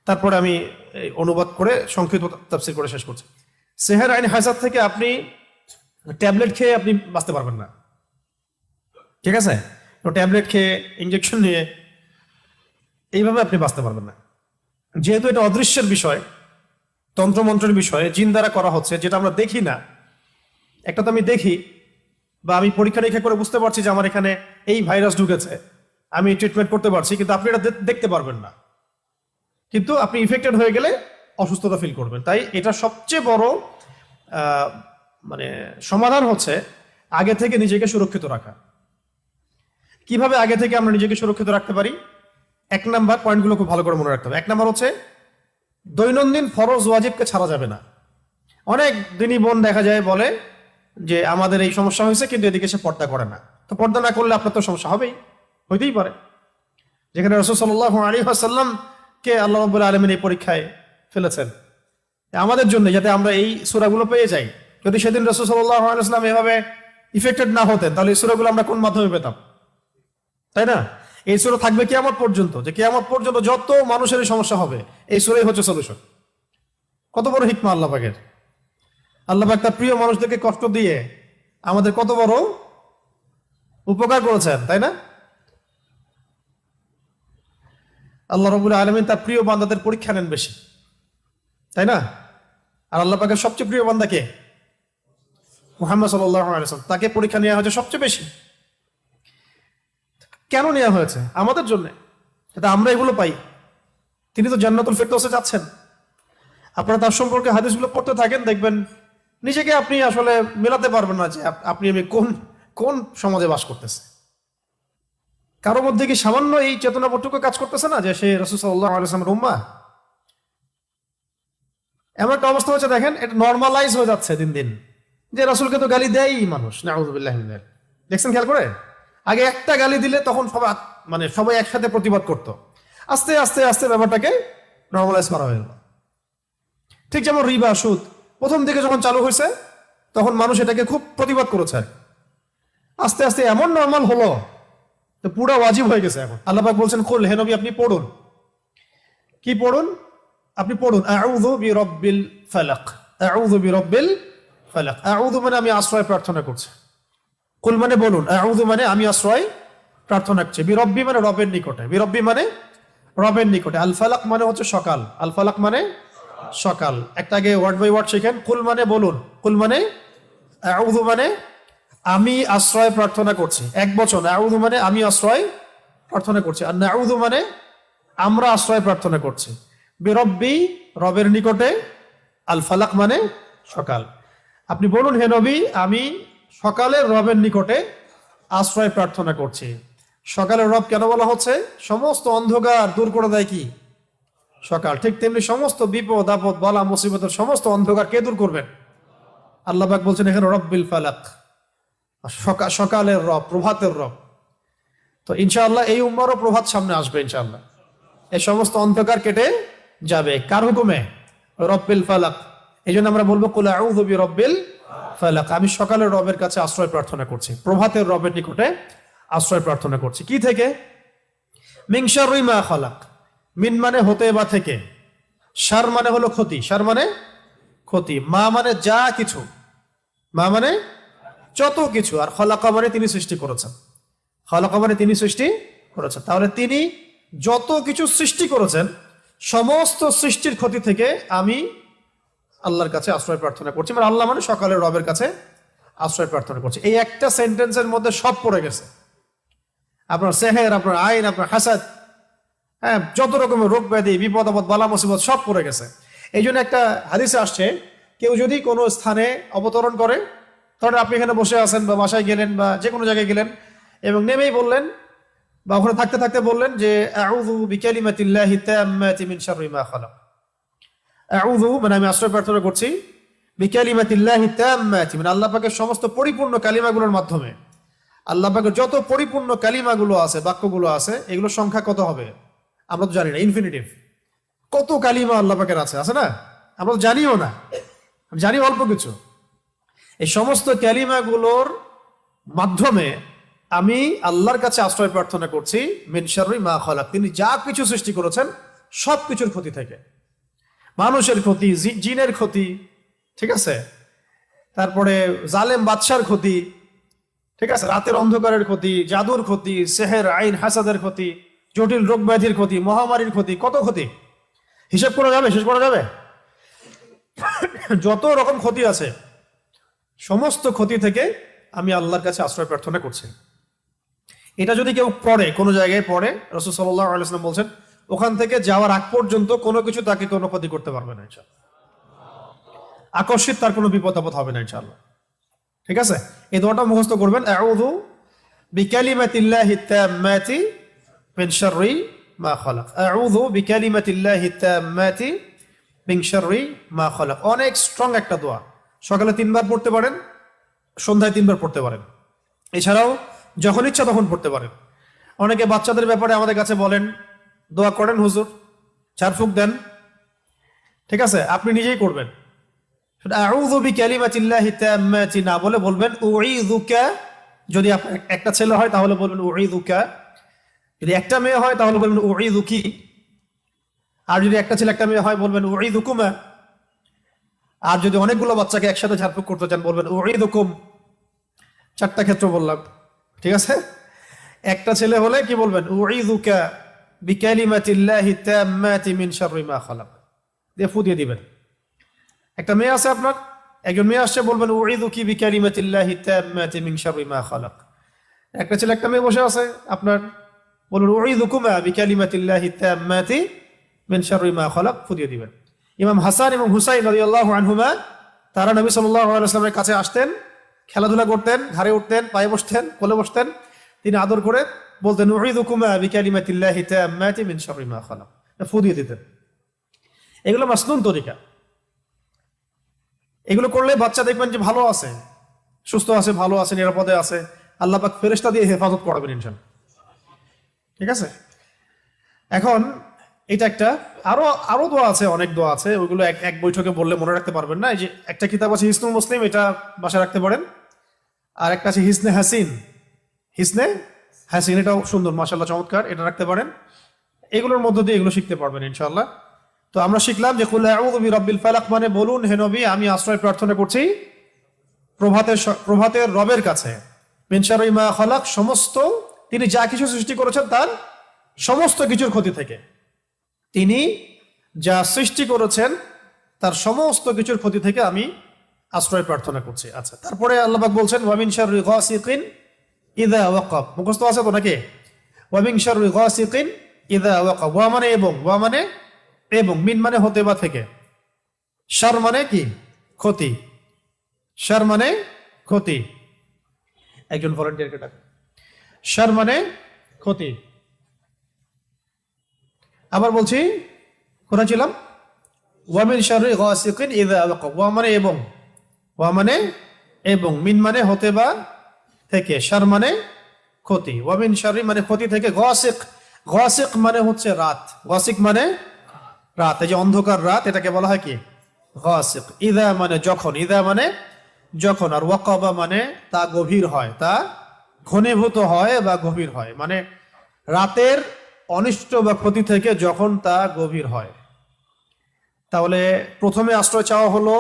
তারপরে আমি অনুবাদ করে সংক্ষিপ্ত তাফসীর করে শেষ করছি। সেহের আইন হাসাদ থেকে আপনি ট্যাবলেট খেয়ে আপনি বাঁচতে পারবেন না, ঠিক আছে? ট্যাবলেট খেয়ে, ইঞ্জেকশন নিয়ে এইভাবে আপনি বাঁচতে পারবেন না, যেহেতু এটা অদৃশ্যের বিষয়, তন্ত্রমন্ত্রের বিষয়, জিন দ্বারা করা হচ্ছে, যেটা আমরা দেখি না। একটা তো আমি দেখি বা আমি পরীক্ষা নিরীক্ষা করে বুঝতে পারছি যে আমার এখানে এই ভাইরাস ঢুকেছে, আমি ট্রিটমেন্ট করতে পারছি, কিন্তু আপনি এটা দেখতে পারবেন না। কিন্তু আপনি ইফেক্টেড হয়ে গেলে অসুস্থতা ফিল করবেন। তাই এটা সবচেয়ে বড় মানে সমাধান হচ্ছে আগে থেকে নিজেকে সুরক্ষিত রাখা। কিভাবে আগে থেকে আমরা নিজেকে সুরক্ষিত রাখতে পারি? 1 নাম্বার পয়েন্টগুলো খুব ভালো করে মনে রাখতে হবে। 1 নাম্বার হচ্ছে দৈনন্দিন ফরজ ওয়াজিবকে ছাড়া যাবে না। অনেক দিনই বোন দেখা যায় বলে যে আমাদের এই সমস্যা হয়েছে, কিন্তু এদিকে সে পর্দা করে না। তো পর্দা না করলে আপনার তো সমস্যা হবেই, হইতেই পারে। যেখানে রাসূল সাল্লাল্লাহু আলাইহি ওয়াসাল্লাম কে আল্লাহ রাব্বুল আলামিন এই পরীক্ষায় ফেলেছেন আমাদের জন্য, যাতে আমরা এই সূরাগুলো পেয়ে যাই। যদি সেদিন রাসূল সাল্লাল্লাহু আলাইহি ওয়াসাল্লাম এভাবে ইফেক্টেড না হতেন, তাহলে এই সূরাগুলো আমরা কোন মাধ্যমে পেতাম? তাই না? এই সূরা থাকবে কিয়ামত পর্যন্ত, যে কিয়ামত পর্যন্ত যত মানুষের সমস্যা হবে এই সূরাই হচ্ছে সলিউশন। কত বড় হিকমা আল্লাহ পাকের! আল্লাহ পাক তার প্রিয় মানুষদেরকে কষ্ট দিয়ে আমাদের কত বড় উপকার করেছেন, তাই না? আল্লাহ রাব্বুল আলামিন তার প্রিয় বান্দাদের পরীক্ষা নেন বেশি, তাই না? আর আল্লাহ পাকের সবচেয়ে প্রিয় বান্দা কে? মুহাম্মদ সাল্লাল্লাহু আলাইহি ওয়াসাল্লাম। তাকে পরীক্ষা নেওয়া হয়েছে সবচেয়ে বেশি। কেন নেওয়া হয়েছে? আমাদের জন্য, যাতে আমরা এগুলো পাই। তিনি তো জান্নাতুল ফিরদৌসে যাচ্ছেন। আপনারা তার সম্পর্কে হাদিসগুলো পড়তে থাকেন, দেখবেন নিজেকে আপনি আসলে মেলাতে পারবেন না যে আপনি আমি কোন সমাজে বাস করতেছে। কারো মধ্যে কি সামান্য এই চেতনাবোধটুকু কাজ করতেছে না যে সে রাসূল সাল্লাল্লাহু আলাইহি ওয়াসাল্লামের উম্মাহ? এমন একটা অবস্থা হচ্ছে, দেখেন এটা নর্মালাইজ হয়ে যাচ্ছে দিন দিন, যে রাসূলকে তো গালি দেয়ই মানুষ। নাউযুবিল্লাহি মিন যালিক। দেখছেন খেয়াল করে? আগে একটা গালি দিলে তখন সবাই একসাথে প্রতিবাদ করত। আস্তে আস্তে আস্তে ব্যাপারটাকে নর্মালাইজ করা হয়ে গেল। ঠিক যেমন রিবা, সুদ প্রথম দিকে যখন চালু হয়েছে তখন মানুষ এটাকে খুব প্রতিবাদ করেছে। আস্তে আস্তে এমন নর্মাল হলো তো পুরো ওয়াজিব হয়ে গেছে। এখন আল্লাহ পাক বলছেন, কুল, হে নবী আপনি পড়ুন। কি পড়ুন? আপনি পড়ুন আউযু বিরাব্বিল ফালাক, আউযু বিরাব্বিল ফালাক। আউযু মানে আমি আশ্রয় প্রার্থনা করছি। কুল মানে বলুন, আউযু মানে আমি আশ্রয় প্রার্থনা করছি। বিরব্বি মানে রবের নিকটে, বিরব্বি মানে রবের নিকটে। আল ফালাক মানে হচ্ছে সকাল, আল ফালাক মানে সকাল। একটা আগে ওয়ার্ড বাই ওয়ার্ড শিখেন। কুল মানে বলুন, কুল মানে আউযু মানে আমি আশ্রয় প্রার্থনা করছি, এক বচন। আউযু মানে আমি আশ্রয় প্রার্থনা করছি, আর নাউযু মানে আমরা আশ্রয় প্রার্থনা করছি। বিরব্বি রবের নিকটে, আল ফালাক মানে সকাল। আপনি বলুন, হে নবী আমি সকালের রবের নিকটে আশ্রয় প্রার্থনা করছি। সকালের রব কেন বলা হচ্ছে? সমস্ত অন্ধকার দূর করে দেয় কি? সকাল। ঠিক তেমনি সমস্ত বিপদ আপদ বালা মুসিবতের সমস্ত অন্ধকার কে দূর করবেন? আল্লাহ পাক বলছেন এখানে রব্বিল ফালাক, সকালের রব, প্রভাতের রব। তো ইনশাআল্লাহ এই উম্মারও প্রভাত সামনে আসবে ইনশাআল্লাহ। এই সমস্ত অন্ধকার কেটে যাবে কার হুকুমে? রব্বিল ফালাক। এই জন্য আমরা বলবো কুল আউযু বিরাব্বিল ফালাক, আমি সকালের রবের কাছে আশ্রয় প্রার্থনা করছি, প্রভাতের রবের নিকটে আশ্রয় প্রার্থনা করছি। কি থেকে? মিন শাররি মা খালাক। মিন মানে হতে বা থেকে, শার মানে হলো ক্ষতি, শার মানে ক্ষতি, মা মানে যা কিছু, মা মানে যত কিছু, আর খালাকা মানে তিনি সৃষ্টি করেছেন। খালাকা মানে তিনি সৃষ্টি করেছেন। তাহলে তিনি যত কিছু সৃষ্টি করেছেন সমস্ত সৃষ্টির ক্ষতি থেকে আমি আল্লাহর কাছে আশ্রয় প্রার্থনা করছি। মানে আল্লাহ মানে সকালে রবের কাছে আশ্রয় প্রার্থনা করছি। এই একটা সেন্টেন্সের মধ্যে সব পড়ে গেছে। আপনার সেহের, আপনার আইন, আপনার হাসাদ, হ্যাঁ, যত রকমের রোগ ব্যাধি, বিপদ আপদ, বালা মুসিবত সব পড়ে গেছে। এই জন্য একটা হাদিসে আসছে, কেউ যদি কোনো স্থানে অবতরণ করে, ধরেন আপনি এখানে বসে আছেন বা বাসায় গেলেন বা যে কোনো জায়গায় গেলেন এবং নেমেই বললেন বা ওখানে থাকতে থাকতে বললেন যে আউযু বিকালিমাতিল্লাহি তাম্মাতি মিন শাররি মা খালাক। আউযু মানে আমি আশ্রয় প্রার্থনা করছি, বিকালিমাতিল্লাহি তাম্মাতি মানে আল্লাহ পাকের সমস্ত পরিপূর্ণ কালিমাগুলোর মাধ্যমে। আল্লাহ পাকের যত পরিপূর্ণ কালিমাগুলো আছে, বাক্যগুলো আছে, এগুলোর সংখ্যা কত হবে আমরা তো জানি না, ইনফিনিটিভ। কত কালিমা আল্লাহ পাকের আছে, আছে না? আমরা তো জানিও না, জানি অল্প কিছু। এই সমস্ত কালিমাগুলোর মাধ্যমে আমি আল্লাহর কাছে আশ্রয় প্রার্থনা করছি মিন শাররি মা খালাক, তিনি যা কিছু সৃষ্টি করেছেন সব কিছুর ক্ষতি থেকে। মানুষের ক্ষতি, জিনের ক্ষতি, ঠিক আছে, তারপরে জালেম বাদশার ক্ষতি, ঠিক আছে, রাতের অন্ধকারের ক্ষতি, জাদুর ক্ষতি, সেহের, আইন, হাসাদের ক্ষতি, জটিল রোগ ব্যাধির ক্ষতি, মহামারীর ক্ষতি, কত ক্ষতি হিসাব করা যাবে, শেষ করা যাবে? যত রকম ক্ষতি আছে সমস্ত ক্ষতি থেকে আমি আল্লাহর কাছে আশ্রয় প্রার্থনা করছি। এটা যদি কেউ পড়ে, কোনো জায়গায় পড়ে, রাসূল সাল্লাল্লাহু আলাইহি ওয়াসাল্লাম বলছেন ওখান থেকে যাওয়ার আগ পর্যন্ত কোনো কিছু তাকে কোনো ক্ষতি করতে পারবে না ইনশাআল্লাহ। আকস্মিক তার কোনো বিপদ আপদ হবে না ইনশাআল্লাহ। ঠিক আছে, এই দোয়াটা মুখস্থ করবেন, আউযু বিকালিমাতিল্লাহি তাম্মাতি মিন শাররি মা খালাক। আউযু বিকালিমাতিল্লাহি তাম্মাতি মিন শাররি মা খালাক। অনেক স্ট্রং একটা দোয়া, সকালে 3 বার পড়তে পারেন, সন্ধ্যায় 3 বার পড়তে পারেন, এছাড়াও যখন ইচ্ছা তখন পড়তে পারেন। অনেকে বাচ্চাদের ব্যাপারে আমাদের কাছে বলেন দোয়া করেন হুজুর, ঝাড়ফুঁক দেন, ঠিক আছে, আপনি নিজেই করবেন। আউযু বিকালিমাতিল্লাহি তাম্মাতি না বলে বলবেন উঈযুকা। যদি আপনার একটা ছেলে হয় তাহলে বলবেন উঈযুকা, যদি একটা মেয়ে হয় তাহলে বলবেন উঈযুকি, আর যদি একটা ছেলে একটা মেয়ে হয় বলবেন উঈযুকুমা, আর যদি অনেকগুলো বাচ্চাকে একসাথে ঝাড়ফুঁক করতে চান বলবেন উঈযুকুম। 4টা ক্ষেত্র বললাম, ঠিক আছে। একটা ছেলে হলে কি বলবেন উঈযুকা বিকালিমাতিল্লাহি তাম্মাতি মিন শাররি মা খালাক, দিয়ে ফু দিয়ে দিবেন। একটা মেয়ে আছে আপনার, একজন মেয়ে আসছে, বলবেন উঈযুকি বিকালিমাতিল্লাহি তাম্মাতি মিন শাররি মা খালাক। একটা ছেলে একটা মেয়ে বসে আছে আপনার, বলুন উঈযুকুমা বিকালিমাতিল্লাহি তাম্মাতি মিন শাররি মা খালাক, ফু দিয়ে দিবেন। ইমাম হাসান এবং হুসাইন রাদিয়াল্লাহু আনহুমা তারা নবী সাল্লাল্লাহু আলাইহি ওয়াসাল্লামের কাছে আসতেন, খেলাধুলা করতেন, ঘাড়ে উঠতেন, পায়ে বসতেন, কোলে বসতেন, তিনি আদর করে বলতেন উঈযুকুমা বিকালিমাতিল্লাহি তাম্মাতি মিন শাররি মা খালাক, ফু দিয়ে দিতেন। এগুলো মাসনুন তরিকা। এগুলো করলে বাচ্চা দেখবেন যে ভালো আছে, সুস্থ আছে, ভালো আছে, নিরাপদে আছে, আল্লাহ পাক ফেরেশতা দিয়ে হেফাজত করবেন ইনশাআল্লাহ। ঠিক আছে, এখন এটা একটা, আরো দোয়া আছে, অনেক দোয়া আছে, ওইগুলো এক বৈঠকে বললে মনে রাখতে পারবেন না। এই যে একটা কিতাব আছে হিসনুল মুসলিম, এটা বাসায় রাখতে পারেন। আর একটা আছে হিসনে হাসিন, হিসনে হাসিন, এটাও সুন্দর, মাশাআল্লাহ, চমৎকার, এটা রাখতে পারেন। এগুলোর মধ্য দিয়ে এগুলো শিখতে পারবেন ইনশাআল্লাহ। তো আমরা শিখলাম যে কুল আউযু বিরাব্বিল ফালাক মানে বলুন হে নবী আমি আশ্রয় প্রার্থনা করছি প্রভাতের রবের কাছে, মিন শাররি মা খালাক, সমস্ত তিনি যা কিছু সৃষ্টি করেছেন তার সমস্ত কিছুর ক্ষতি থেকে। তিনি যা সৃষ্টি করেছেন তার সমস্ত কিছুর ক্ষতি থেকে আমি আশ্রয় প্রার্থনা করছি। আচ্ছা, তারপরে আল্লাহ পাক বলছেন ওয়া মিন শাররি গাসিকিন ইযা ওয়াকাব, মুখস্থ আছে তো নাকি? ওয়া মিন শাররি গাসিকিন ইযা ওয়াকাব, ওয়া মানে এবং, ওয়া মানে এবং, মিন মানে হতে বা থেকে, শার মানে কি ক্ষতি, শার মানে ক্ষতি। একজন ভলান্টিয়ারকে ডাক, শার মানে ক্ষতি। আবার বলছি, কোথায় ছিলাম? ওয়া মিন শাররি গাসিকিন ইযা ওয়াকাব, ওয়া মানে এবং, ওয়া মানে এবং, মিন মানে হতে বা থেকে, শার মানে ক্ষতি, ওয়া মিন শাররি মানে ক্ষতি থেকে, গাসিক, গাসিক মানে হচ্ছে রাত, গাসিক মানে রাত, এই যে অন্ধকার রাত, এটাকে বলা হয় কি গাসিক। ইযা মানে যখন, ইযা মানে যখন, আর ওয়াকাবা মানে তা গভীর হয়, তা ঘনীভূত হয় বা গভীর হয়, মানে রাতের অনিষ্ট বা ক্ষতি থেকে যখন তা গভীর হয়। তাহলে প্রথমে আশ্রয় চাওয়া হলো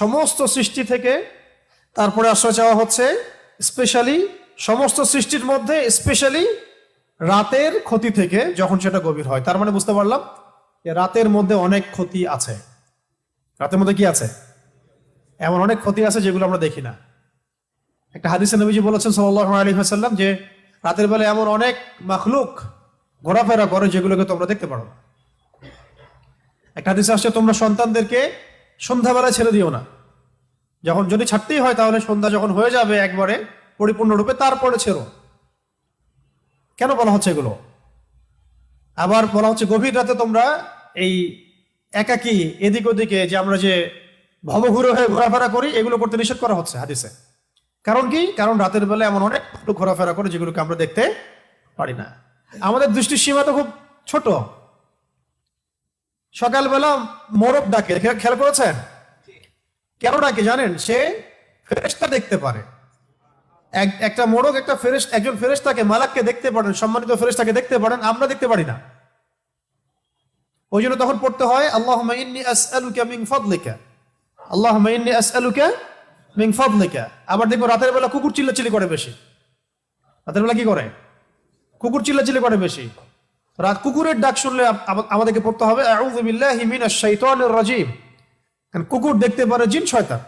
সমস্ত সৃষ্টি থেকে, তারপরে আশ্রয় চাওয়া হচ্ছে স্পেশালি সমস্ত সৃষ্টির মধ্যে স্পেশালি রাতের ক্ষতি থেকে যখন সেটা গভীর হয়, তার মানে বুঝতে পারলাম যে রাতের মধ্যে অনেক ক্ষতি আছে। রাতের মধ্যে কি আছে? এমন অনেক ক্ষতি আছে যেগুলো আমরা দেখি না। একটা হাদিসে নবীজি বলেছেন সাল্লাল্লাহু আলাইহি ওয়াসাল্লাম যে রাতের বেলা এমন অনেক মাখলুক ঘোরাফেরা করে যেগুলোকে তোমরা দেখতে পারো না। একটা হাদিসে আসছে তোমরা সন্তানদেরকে সন্ধ্যাবেলায় ছেড়ে দিও না, যখন যদি ছাড়তেই হয় তাহলে সন্ধ্যা যখন হয়ে যাবে একবারে পরিপূর্ণরূপে তারপরে ছেড়ো। কেন বলা হচ্ছে এগুলো? আবার বলা হচ্ছে গভীর রাতে তোমরা এই একাকী এদিক ওদিকে যে আমরা যে ভবঘুরে হয়ে ঘোরাফেরা করি এগুলো করতে নিষেধ করা হচ্ছে হাদিসে। কারণ কি? কারণ রাতের বেলা এমন অনেক লোক ঘোরাফেরা করে যেগুলোকে আমরা দেখতে পারি না। আমাদের দৃষ্টির সীমা তো খুব ছোট। সকালবেলা মোরগ ডাকে, খেয়াল করেছেন? কেন ডাকে জানেন? সে ফেরেশতা দেখতে পারে। একটা মোরগ একজন ফেরেশতাকে, মালাককে দেখতে পারেন, সম্মানিত ফেরেশতাকে দেখতে পারেন, আমরা দেখতে পারি না। ওই জন্য তখন পড়তে হয় আল্লাহুম্মা ইন্নী আসআলুকা মিন ফাদলিকা, আল্লাহুম্মা ইন্নী আসআলুকা মিন ফাদলিকা। আবার দেখো রাতের বেলা কুকুর চিল্লাচিল্লি করে বেশি। রাতের বেলা কি করে? কুকুর চিল্লাচিল্লি করে বেশি। রাত কুকুরের ডাক শুনলে আমাদেরকে পড়তে হবে আউযু বিল্লাহি মিনাশ শাইতানির রাজিম। কারণ কুকুর দেখতে পারে জিন শয়তান।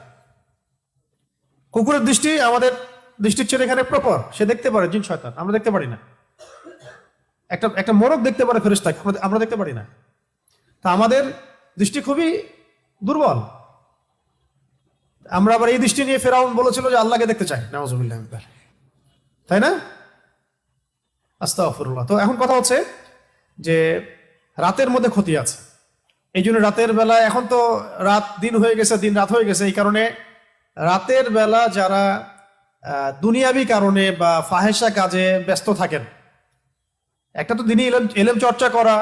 কুকুরের দৃষ্টি আমাদের দৃষ্টির চেয়ে এখানে প্রপার, সে দেখতে পারে জিন শয়তান, আমরা দেখতে পারি না। একটা মোরগ দেখতে পারে ফেরেশতাকে, আমরা দেখতে পারি না। তা আমাদের দৃষ্টি খুবই দুর্বল। আমরা আবার এই দৃষ্টি নিয়ে ফেরাউন বলেছিল যে আল্লাহকে দেখতে চাই, নাউযুবিল্লাহ, তাই না? আস্তাগফিরুল্লাহ। তো এখন কথা হচ্ছে যে রাতের মধ্যে ক্ষতি আছে। এই জন্য রাতের বেলা, এখন তো রাত দিন হয়ে গেছে, দিন রাত হয়ে গেছে, এই কারণে রাতের বেলা যারা দুনিয়াবি কারণে বা ফাহেসা কাজে ব্যস্ত থাকেন, একটা তো দিনই এলেম চর্চা করা,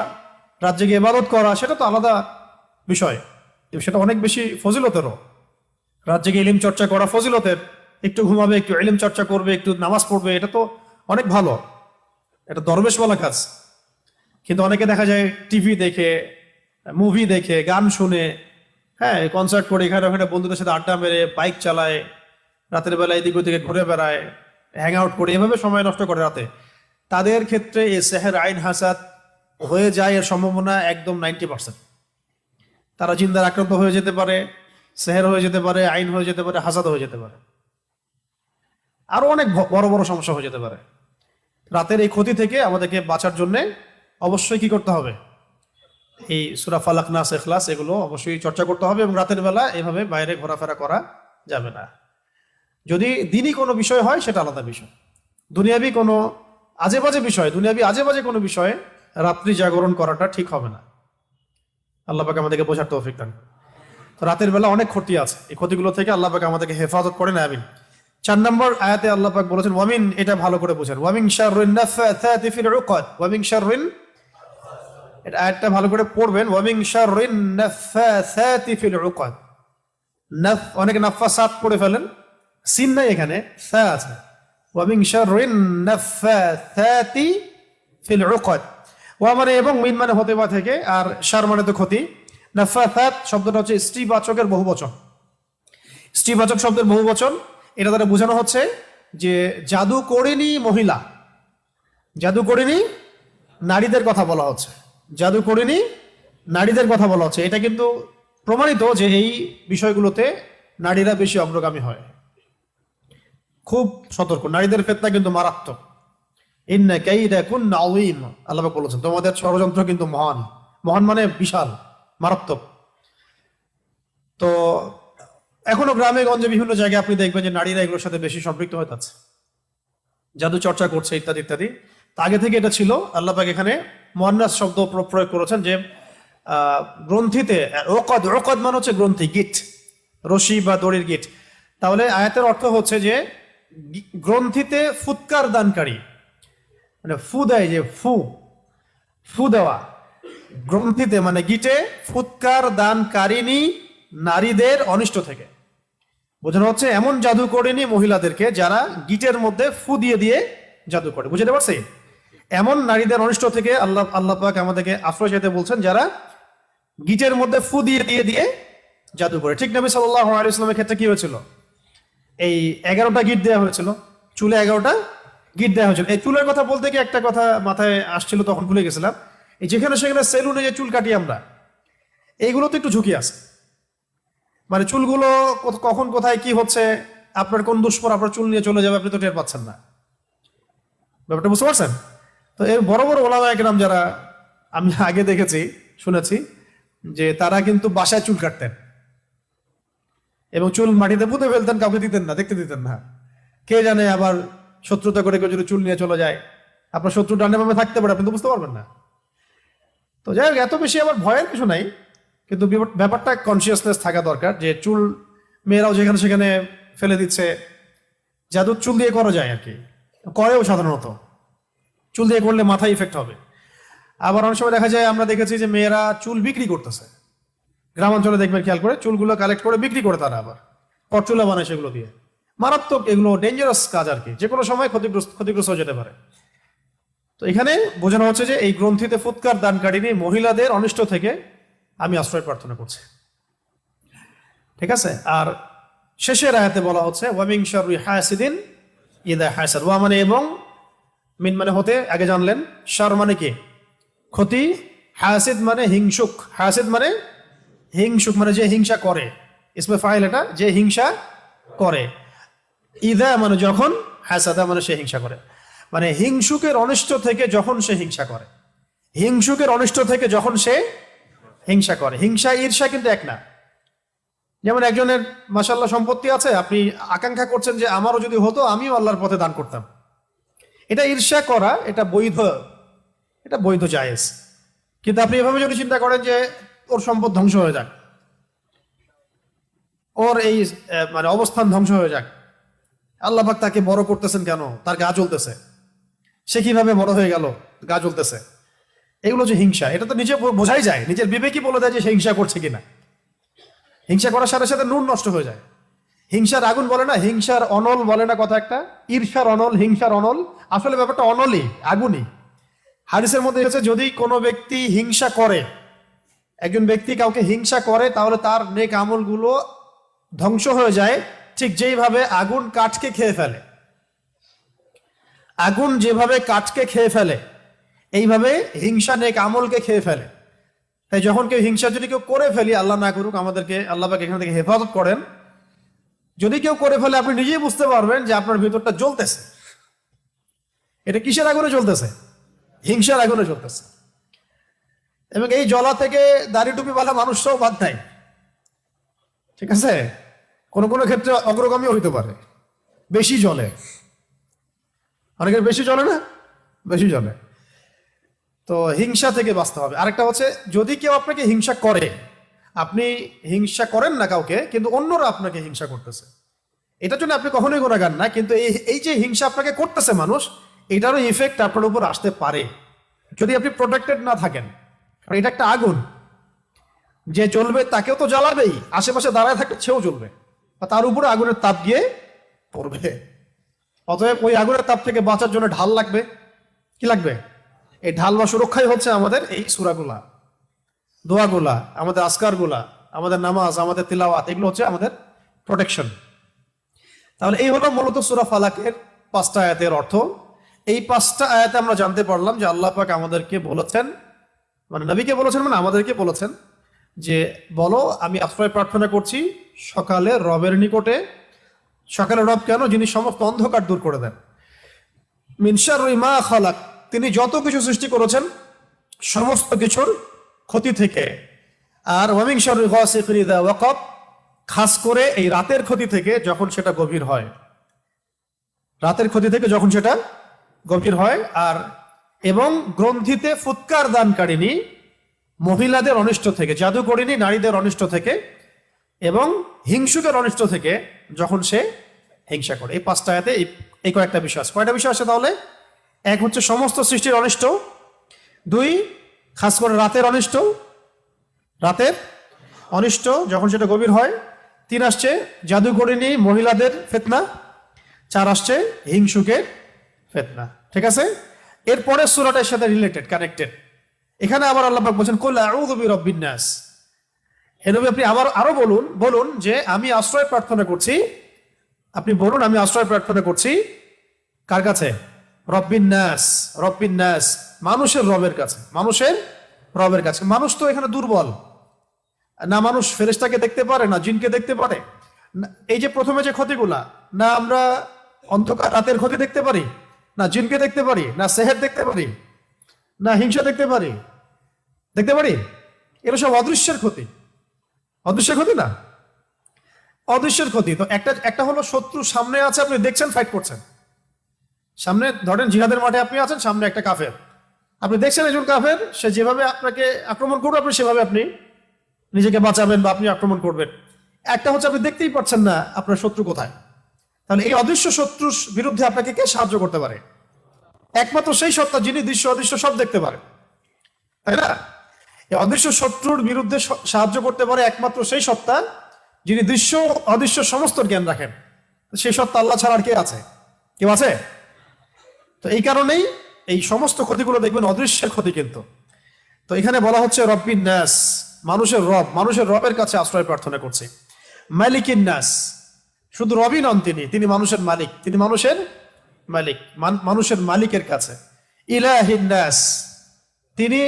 রাত জেগে ইবাদত করা, সেটা তো আলাদা বিষয়, সেটা অনেক বেশি ফজিলতেরও। রাত জেগে ইলম চর্চা করা ফজিলতের। একটু ঘুমাবে, একটু ইলম চর্চা করবে, একটু নামাজ পড়বে, এটা তো অনেক ভালো, এটা দরবেশওয়ালা কাজ। কিন্তু অনেকে দেখা যায় টিভি দেখে, মুভি দেখে, গান শুনে, হ্যাঁ কনসার্ট করে, এখানে ওখানে বন্ধুদের সাথে আড্ডা মেরে, বাইক চালায়, রাতের বেলা এদিক ওদিকে ঘুরে বেড়ায়, হ্যাং আউট করে, এভাবে সময় নষ্ট করে রাতে। তাদের ক্ষেত্রে এই সেহের আইন হাসাদ হয়ে যায়, এর সম্ভাবনা একদম 90%। তারা জিন্দার আক্রান্ত হয়ে যেতে পারে, সেহের হয়ে যেতে পারে, আইন হয়ে যেতে পারে, হাসাদ হয়ে যেতে পারে, আরো অনেক বড় বড় সমস্যা হয়ে যেতে পারে। রাতের এই ক্ষতি থেকে আমাদেরকে বাঁচার জন্য অবশ্যই কি করতে হবে? এই সূরা ফালাক, নাস, ইখলাস এগুলো অবশ্যই চর্চা করতে হবে, এবং রাতের বেলা এভাবে বাইরে ঘোরাফেরা করা যাবে না। যদি দিনই কোনো বিষয় হয় সেটা আলাদা বিষয়। দুনিয়াবি কোনো আজে বাজে বিষয়, দুনিয়াবি আজে বাজে কোনো বিষয়ে রাত্রি জাগরণ করাটা ঠিক হবে না। আল্লাহ পাক আমাদেরকে বোঝার তৌফিক দান। তো রাতের বেলা অনেক ক্ষতি আছে, এই ক্ষতিগুলো থেকে আল্লাহ পাক আমাদেরকে হেফাজত করেন, আমিন। 4 নম্বর আয়াতে আল্লাহ পাক বলেছেন ওয়ামিন, এটা ভালো করে বুঝেন, ওয়ামিন শাররিন নাফাসাতি ফিল উকাদ, ওয়ামিন শাররিন, এটা আয়াতটা ভালো করে পড়বেন, ওয়ামিন শাররিন নাফাসাতি ফিল উকাদ। অনেকে নাফাসাত পড়ে ফেলেন, সিন নাই এখানে, সা আছে। ওয়ামিন শাররিন নাফাসাতি ফিল উকাদ, ওয়া মানে এবং, মিন মানে হতে বা থেকে, আর শার মানে তো ক্ষতি। নাফাসাত শব্দটা হচ্ছে স্ত্রীবাচকের বহুবচন, স্ত্রীবাচক শব্দের বহুবচন। এটা দ্বারা বোঝানো হচ্ছে যে জাদু করেনি মহিলা, জাদু করেনি নারীদের কথা বলা হচ্ছে, জাদু করেনি নারীদের কথা বলা হচ্ছে। এটা কিন্তু প্রমাণিত যে এই বিষয়গুলোতে নারীরা বেশি অগ্রগামী হয়। খুব সতর্ক, নারীদের ফিতনা কিন্তু মারাত্মক। ইন্না কাইদাকুন্না আযীম, আল্লাহ পাক বলেছেন তোমাদের ষড়যন্ত্র কিন্তু মহান, মহান মানে বিশাল, মারাত্মক। তো এখনো গ্রামে গঞ্জে বিভিন্ন জায়গায় আপনি দেখবেন যে নারীরা এগুলোর সাথে বেশি সম্পৃক্ত হয়ে যাচ্ছে, জাদু চর্চা করছে ইত্যাদি ইত্যাদি। তা আগে থেকে এটা ছিল। আল্লাহ পাক এখানে মুআন্নাস শব্দ প্রয়োগ করেছেন যে গ্রন্থিতে, ওকদ, ওকদ মানে হচ্ছে গ্রন্থি, গিট, রশি বা দড়ির গিট। তাহলে আয়াতের অর্থ হচ্ছে যে গ্রন্থিতে ফুৎকার দানকারী, মানে ফু দেয়, যে ফু দেওয়া, গ্রন্থিতে মানে গিটে ফুৎকার দানকারিনী নারীদের অনিষ্ট থেকে। বোঝানো হচ্ছে এমন জাদু করেনি মহিলাদেরকে যারা গিটের মধ্যে ফু দিয়ে দিয়ে জাদু করে, বুঝতে পারছি? এমন নারীদের অনিষ্ট থেকে আল্লাহ পাক আমাদেরকে আশ্রয় যেতে বলছেন যারা গিটের মধ্যে ফু দিয়ে দিয়ে দিয়ে জাদু করে। ঠিক নবী সাল্লাল্লাহু আলাইহি ওয়াসাল্লামের ক্ষেত্রে কি হয়েছিল? এই 11টা গিট দেওয়া হয়েছিল, চুলে 11টা গিট দেওয়া হয়েছিল। এই চুলের কথা বলতে গিয়ে একটা কথা মাথায় আসছিল, তখন ভুলে গেছিলাম। এই যেখানে সেখানে সেলুনে যে চুল কাটি আমরা, এইগুলো তো একটু ঝুঁকি আছে। মানে চুলগুলো কখন কোথায় কি হচ্ছে, আপনার কোন দুষ্পর আপনার চুল নিয়ে চলে যাবে, আপনি তো টের পাচ্ছেন না। ব্যাপারটা বুঝতে পারছেন? তো এর বড় বড় ওলামা একরাম যারা আমি আগে দেখেছি, শুনেছি, যে তারা কিন্তু বাসায় চুল কাটতেন এবং চুল মাটিতে পুঁতে ফেলতেন, কাউকে দিতেন না, দেখতে দিতেন না। কে জানে আবার শত্রুতা করে কেউ যদি চুল নিয়ে চলে যায়, আপনার শত্রু ডানে বামে থাকতে পারে, আপনি তো বুঝতে পারবেন না। তো যাই হোক, এত বেশি আবার ভয়ের কিছু নাই, কিন্তু ব্যাপারটা কনসিয়াসনেস থাকা দরকার যে চুল মেয়েরাও যেখানে সেখানে ফেলে দিচ্ছে। জাদু চুল দিয়ে করা যায় আর কি, করেও সাধারণত। চুল দিয়ে করলে মাথায় ইফেক্ট হবে। আবার অনেক সময় দেখা যায়, আমরা দেখেছি যে মেয়েরা চুল বিক্রি করতেছে। গ্রামাঞ্চলে দেখবেন, খেয়াল করে চুলগুলো কালেক্ট করে বিক্রি করে তারা, আবার পরচুলা বানায় সেগুলো দিয়ে। মারাত্মক, এগুলো ডেঞ্জারাস কাজ আর কি, যে কোনো সময় ক্ষতিগ্রস্ত হয়ে যেতে পারে। তো এখানে বোঝানো হচ্ছে যে এই গ্রন্থিতে ফুৎকার দানকারিনী মহিলাদের অনিষ্ট থেকে আমি আশ্রয় প্রার্থনা করছি। ঠিক আছে? আর শেষের আয়াতে বলা হচ্ছে ওয়ামিন শাররি হাসিদিন ইযা হাসাদ। ওয়া মানে এবং, মিন মানে হতে, আগে জানলেন। শার মানে কি? ক্ষতি। হাসিদ মানে হিংসুক। হাসিদ মানে হিংসুক, মানে যে হিংসা করে। ইসমে ফাইল এটা, যে হিংসা করে। ইদা মানে যখন, হাসাদা মানে সে হিংসা করে। মানে হিংসুকের অনিষ্ট থেকে যখন সে হিংসা করে, হিংসুকের অনিষ্ট থেকে যখন সে হিংসা করে। হিংসা ঈর্ষা কিন্তু এক না। যেমন একজনের মাশাআল্লাহ সম্পত্তি আছে, আপনি আকাঙ্ক্ষা করছেন যে আমারও যদি হতো, আমিও আল্লাহর পথে দান করতাম। এটা ঈর্ষা করা, এটা বৈধ জায়েজ। কিন্তু আপনি এভাবে যদি চিন্তা করেন যে ওর সম্পদ ধ্বংস হয়ে যাক, ওর এই মানে অবস্থান ধ্বংস হয়ে যাক, আল্লাহ পাক তাকে বড় করতেছেন কেন, তার গা জ্বলতেছে, সে কিভাবে বড় হয়ে গেল, গা জ্বলতেছে, এগুলো যে হিংসা, এটা তো নিজে বোঝাই যায়, নিজের বিবেকই বলে দেয় যে সে হিংসা করছে কিনা। হিংসা করার সাথে সাথে নুন নষ্ট হয়ে যায়। হিংসার আগুন বলে না, হিংসার অনল বলে না কথা একটা, ঈর্ষার অনল, হিংসার অনল। আসলে ব্যাপারটা অনলই, আগুনই। হাদিসের মধ্যে হচ্ছে, যদি কোনো ব্যক্তি হিংসা করে, একজন ব্যক্তি কাউকে হিংসা করে, তাহলে তার নেক আমলগুলো ধ্বংস হয়ে যায়, ঠিক যেইভাবে আগুন কাঠকে খেয়ে ফেলে। আগুন যেভাবে কাঠকে খেয়ে ফেলে, এইভাবে হিংসা নেক আমলকে খেয়ে ফেলে। তাই যখন কেউ হিংসা যদি কেউ করে ফেলি, আল্লাহ না করুক, আমাদেরকে আল্লাহ পাক এখান থেকে হেফাজত করেন, যদি কেউ করে ফেলে, আপনি নিজেই বুঝতে পারবেন যে আপনার ভিতরটা জ্বলতেছে। এটা কিসের আগুনে জ্বলতেছে? হিংসার আগুনে জ্বলতেছে। এবং এই জ্বলা থেকে দাড়ি টুপিওয়ালা মানুষটাও বাদ নাই। ঠিক আছে? কোনো কোনো ক্ষেত্রে অগ্রগামী হইতে পারে, বেশি জ্বলে। অনেকের বেশি জ্বলে না, বেশি জ্বলে। তো হিংসা থেকে বাঁচতে হবে। আরেকটা হচ্ছে, যদি কেউ আপনাকে হিংসা করে, আপনি হিংসা করেন না কাউকে, কিন্তু অন্যরা আপনাকে হিংসা করতেছে, এটার জন্য আপনি কখনোই গুনাহগার না। কিন্তু এই যে হিংসা আপনাকে করতেছে মানুষ, এটারও ইফেক্ট আপনার উপর আসতে পারে যদি আপনি প্রোটেক্টেড না থাকেন। কারণ এটা একটা আগুন, যে জ্বলবে তাকেও তো জ্বালাবেই, আশেপাশে দাঁড়ায় থাকলে সেও জ্বলবে, তার উপরে আগুনের তাপ গিয়ে পড়বে। অতএব ওই আগুনের তাপ থেকে বাঁচার জন্য ঢাল লাগবে। কি লাগবে? এই ঢাল বা সুরক্ষাই হচ্ছে আমাদের এই সূরাগুলা, দোয়াগুলা, আমাদের আজকারগুলা, আমাদের নামাজ, আমাদের তিলাওয়াত, এগুলো হচ্ছে আমাদের প্রোটেকশন। তাহলে এই হলো মূলত সূরা ফালাকের 5টা আয়াতের অর্থ। এই 5টা আয়াতে আমরা জানতে পারলাম যে আল্লাহ পাক আমাদেরকে বলেছেন, মানে নবীকে বলেছেন, মানে আমাদেরকে বলেছেন যে বলো আমি আশ্রয় প্রার্থনা করছি সকালে রবের নিকটে। সকালে রব কেন? যিনি সমস্ত অন্ধকার দূর করে দেন। মিন শাররি মা খালাক, তিনি যত কিছু সৃষ্টি করেছেন সমস্ত কিছুর ক্ষতি থেকে। আর ওয়া মিন শাররি গাসিকিন ইযা ওয়াকাব, খাস করে এই রাতের ক্ষতি থেকে যখন সেটা গভীর হয়, রাতের ক্ষতি থেকে যখন সেটা গভীর হয়। আর এবং গ্রন্থিতে ফুৎকার দানকারিনী মহিলাদের অনিষ্ট থেকে, জাদুকরিনী নারীদের অনিষ্ট থেকে, এবং হিংসুকের অনিষ্ট থেকে যখন সে হিংসা করে। এই 5টা আয়াতে এই কয়েকটা বিষয় আছে। কয়টা বিষয় আছে তাহলে? এক হচ্ছে সমস্ত সৃষ্টির অনিষ্ট, 2 খাস করে রাতের অনিষ্ট, রাতের অনিষ্ট যখন সেটা গভীর হয়, 3 আসছে জাদুকরিনী মহিলাদের ফিতনা, 4 আসছে হিংসুকের ফিতনা। ঠিক আছে? এরপরে সূরাটার সাথে রিলেটেড, কানেক্টেড। এখানে আবার আল্লাহ পাক বলেন কুল আউযু বিরাব্বিন নাস। হে নবী, আপনি আরো বলুন যে আমি আশ্রয় প্রার্থনা করছি। আপনি বলুন আমি আশ্রয় প্রার্থনা করছি কার কাছে? রব্বিন নাস, রব্বিন নাস, মানুষের রবের কাছে, মানুষের রবের কাছে। মানুষ তো এখানে দুর্বল, না মানুষ ফেরেশতাকে দেখতে পারে, না জিনকে দেখতে পারে। এই যে প্রথমে যে ক্ষতিগুলা, না আমরা অন্ধকার রাতের ক্ষতি দেখতে পারি, না জিনকে দেখতে পারি, না সেহের দেখতে পারি, না হিংসা দেখতে পারি, দেখতে পারি? এগুলো সব অদৃশ্যের ক্ষতি। অদৃশ্যের ক্ষতি না, অদৃশ্যের ক্ষতি। তো একটা একটা হলো শত্রু সামনে আছে, আপনি দেখছেন, ফাইট করছেন। সামনে ধরেন জিহাদের মাঠে আপনি আছেন, সামনে একটা কাফের, আপনি দেখছেন একজন কাফের, সে যেভাবে আপনাকে আক্রমণ করবে, আপনি সেভাবে আপনি নিজেকে বাঁচাবেন বা আপনি আক্রমণ করবেন। একটা হচ্ছে আপনি দেখতেই পাচ্ছেন না আপনার শত্রু কোথায়। তাহলে এই অদৃশ্য শত্রুর বিরুদ্ধে আপনাকে কে সাহায্য করতে পারে? একমাত্র সেই সত্তা যিনি দৃশ্য অদৃশ্য সব দেখতে পারে, তাই না? এই অদৃশ্য শত্রুর বিরুদ্ধে সাহায্য করতে পারে একমাত্র সেই সত্তা যিনি দৃশ্য অদৃশ্য সমস্ত জ্ঞান রাখেন। সেই সত্তা আল্লাহ ছাড়া আর কে আছে? কেউ আছে? তো এই কারণেই এই সমস্ত ক্ষতিগুলো দেখবেন অদৃশ্যের ক্ষতি। কিন্তু তো এখানে বলা হচ্ছে রব্বিন নাস, মানুষের রব, মানুষের রবের কাছে আশ্রয় প্রার্থনা করছে। মালিকিন নাস, শুধু রবই নন, তিনি মানুষের মালিক, তিনি মানুষের মালিক, মানুষের মালিকের কাছে। ইলাহিন নাস, তিনি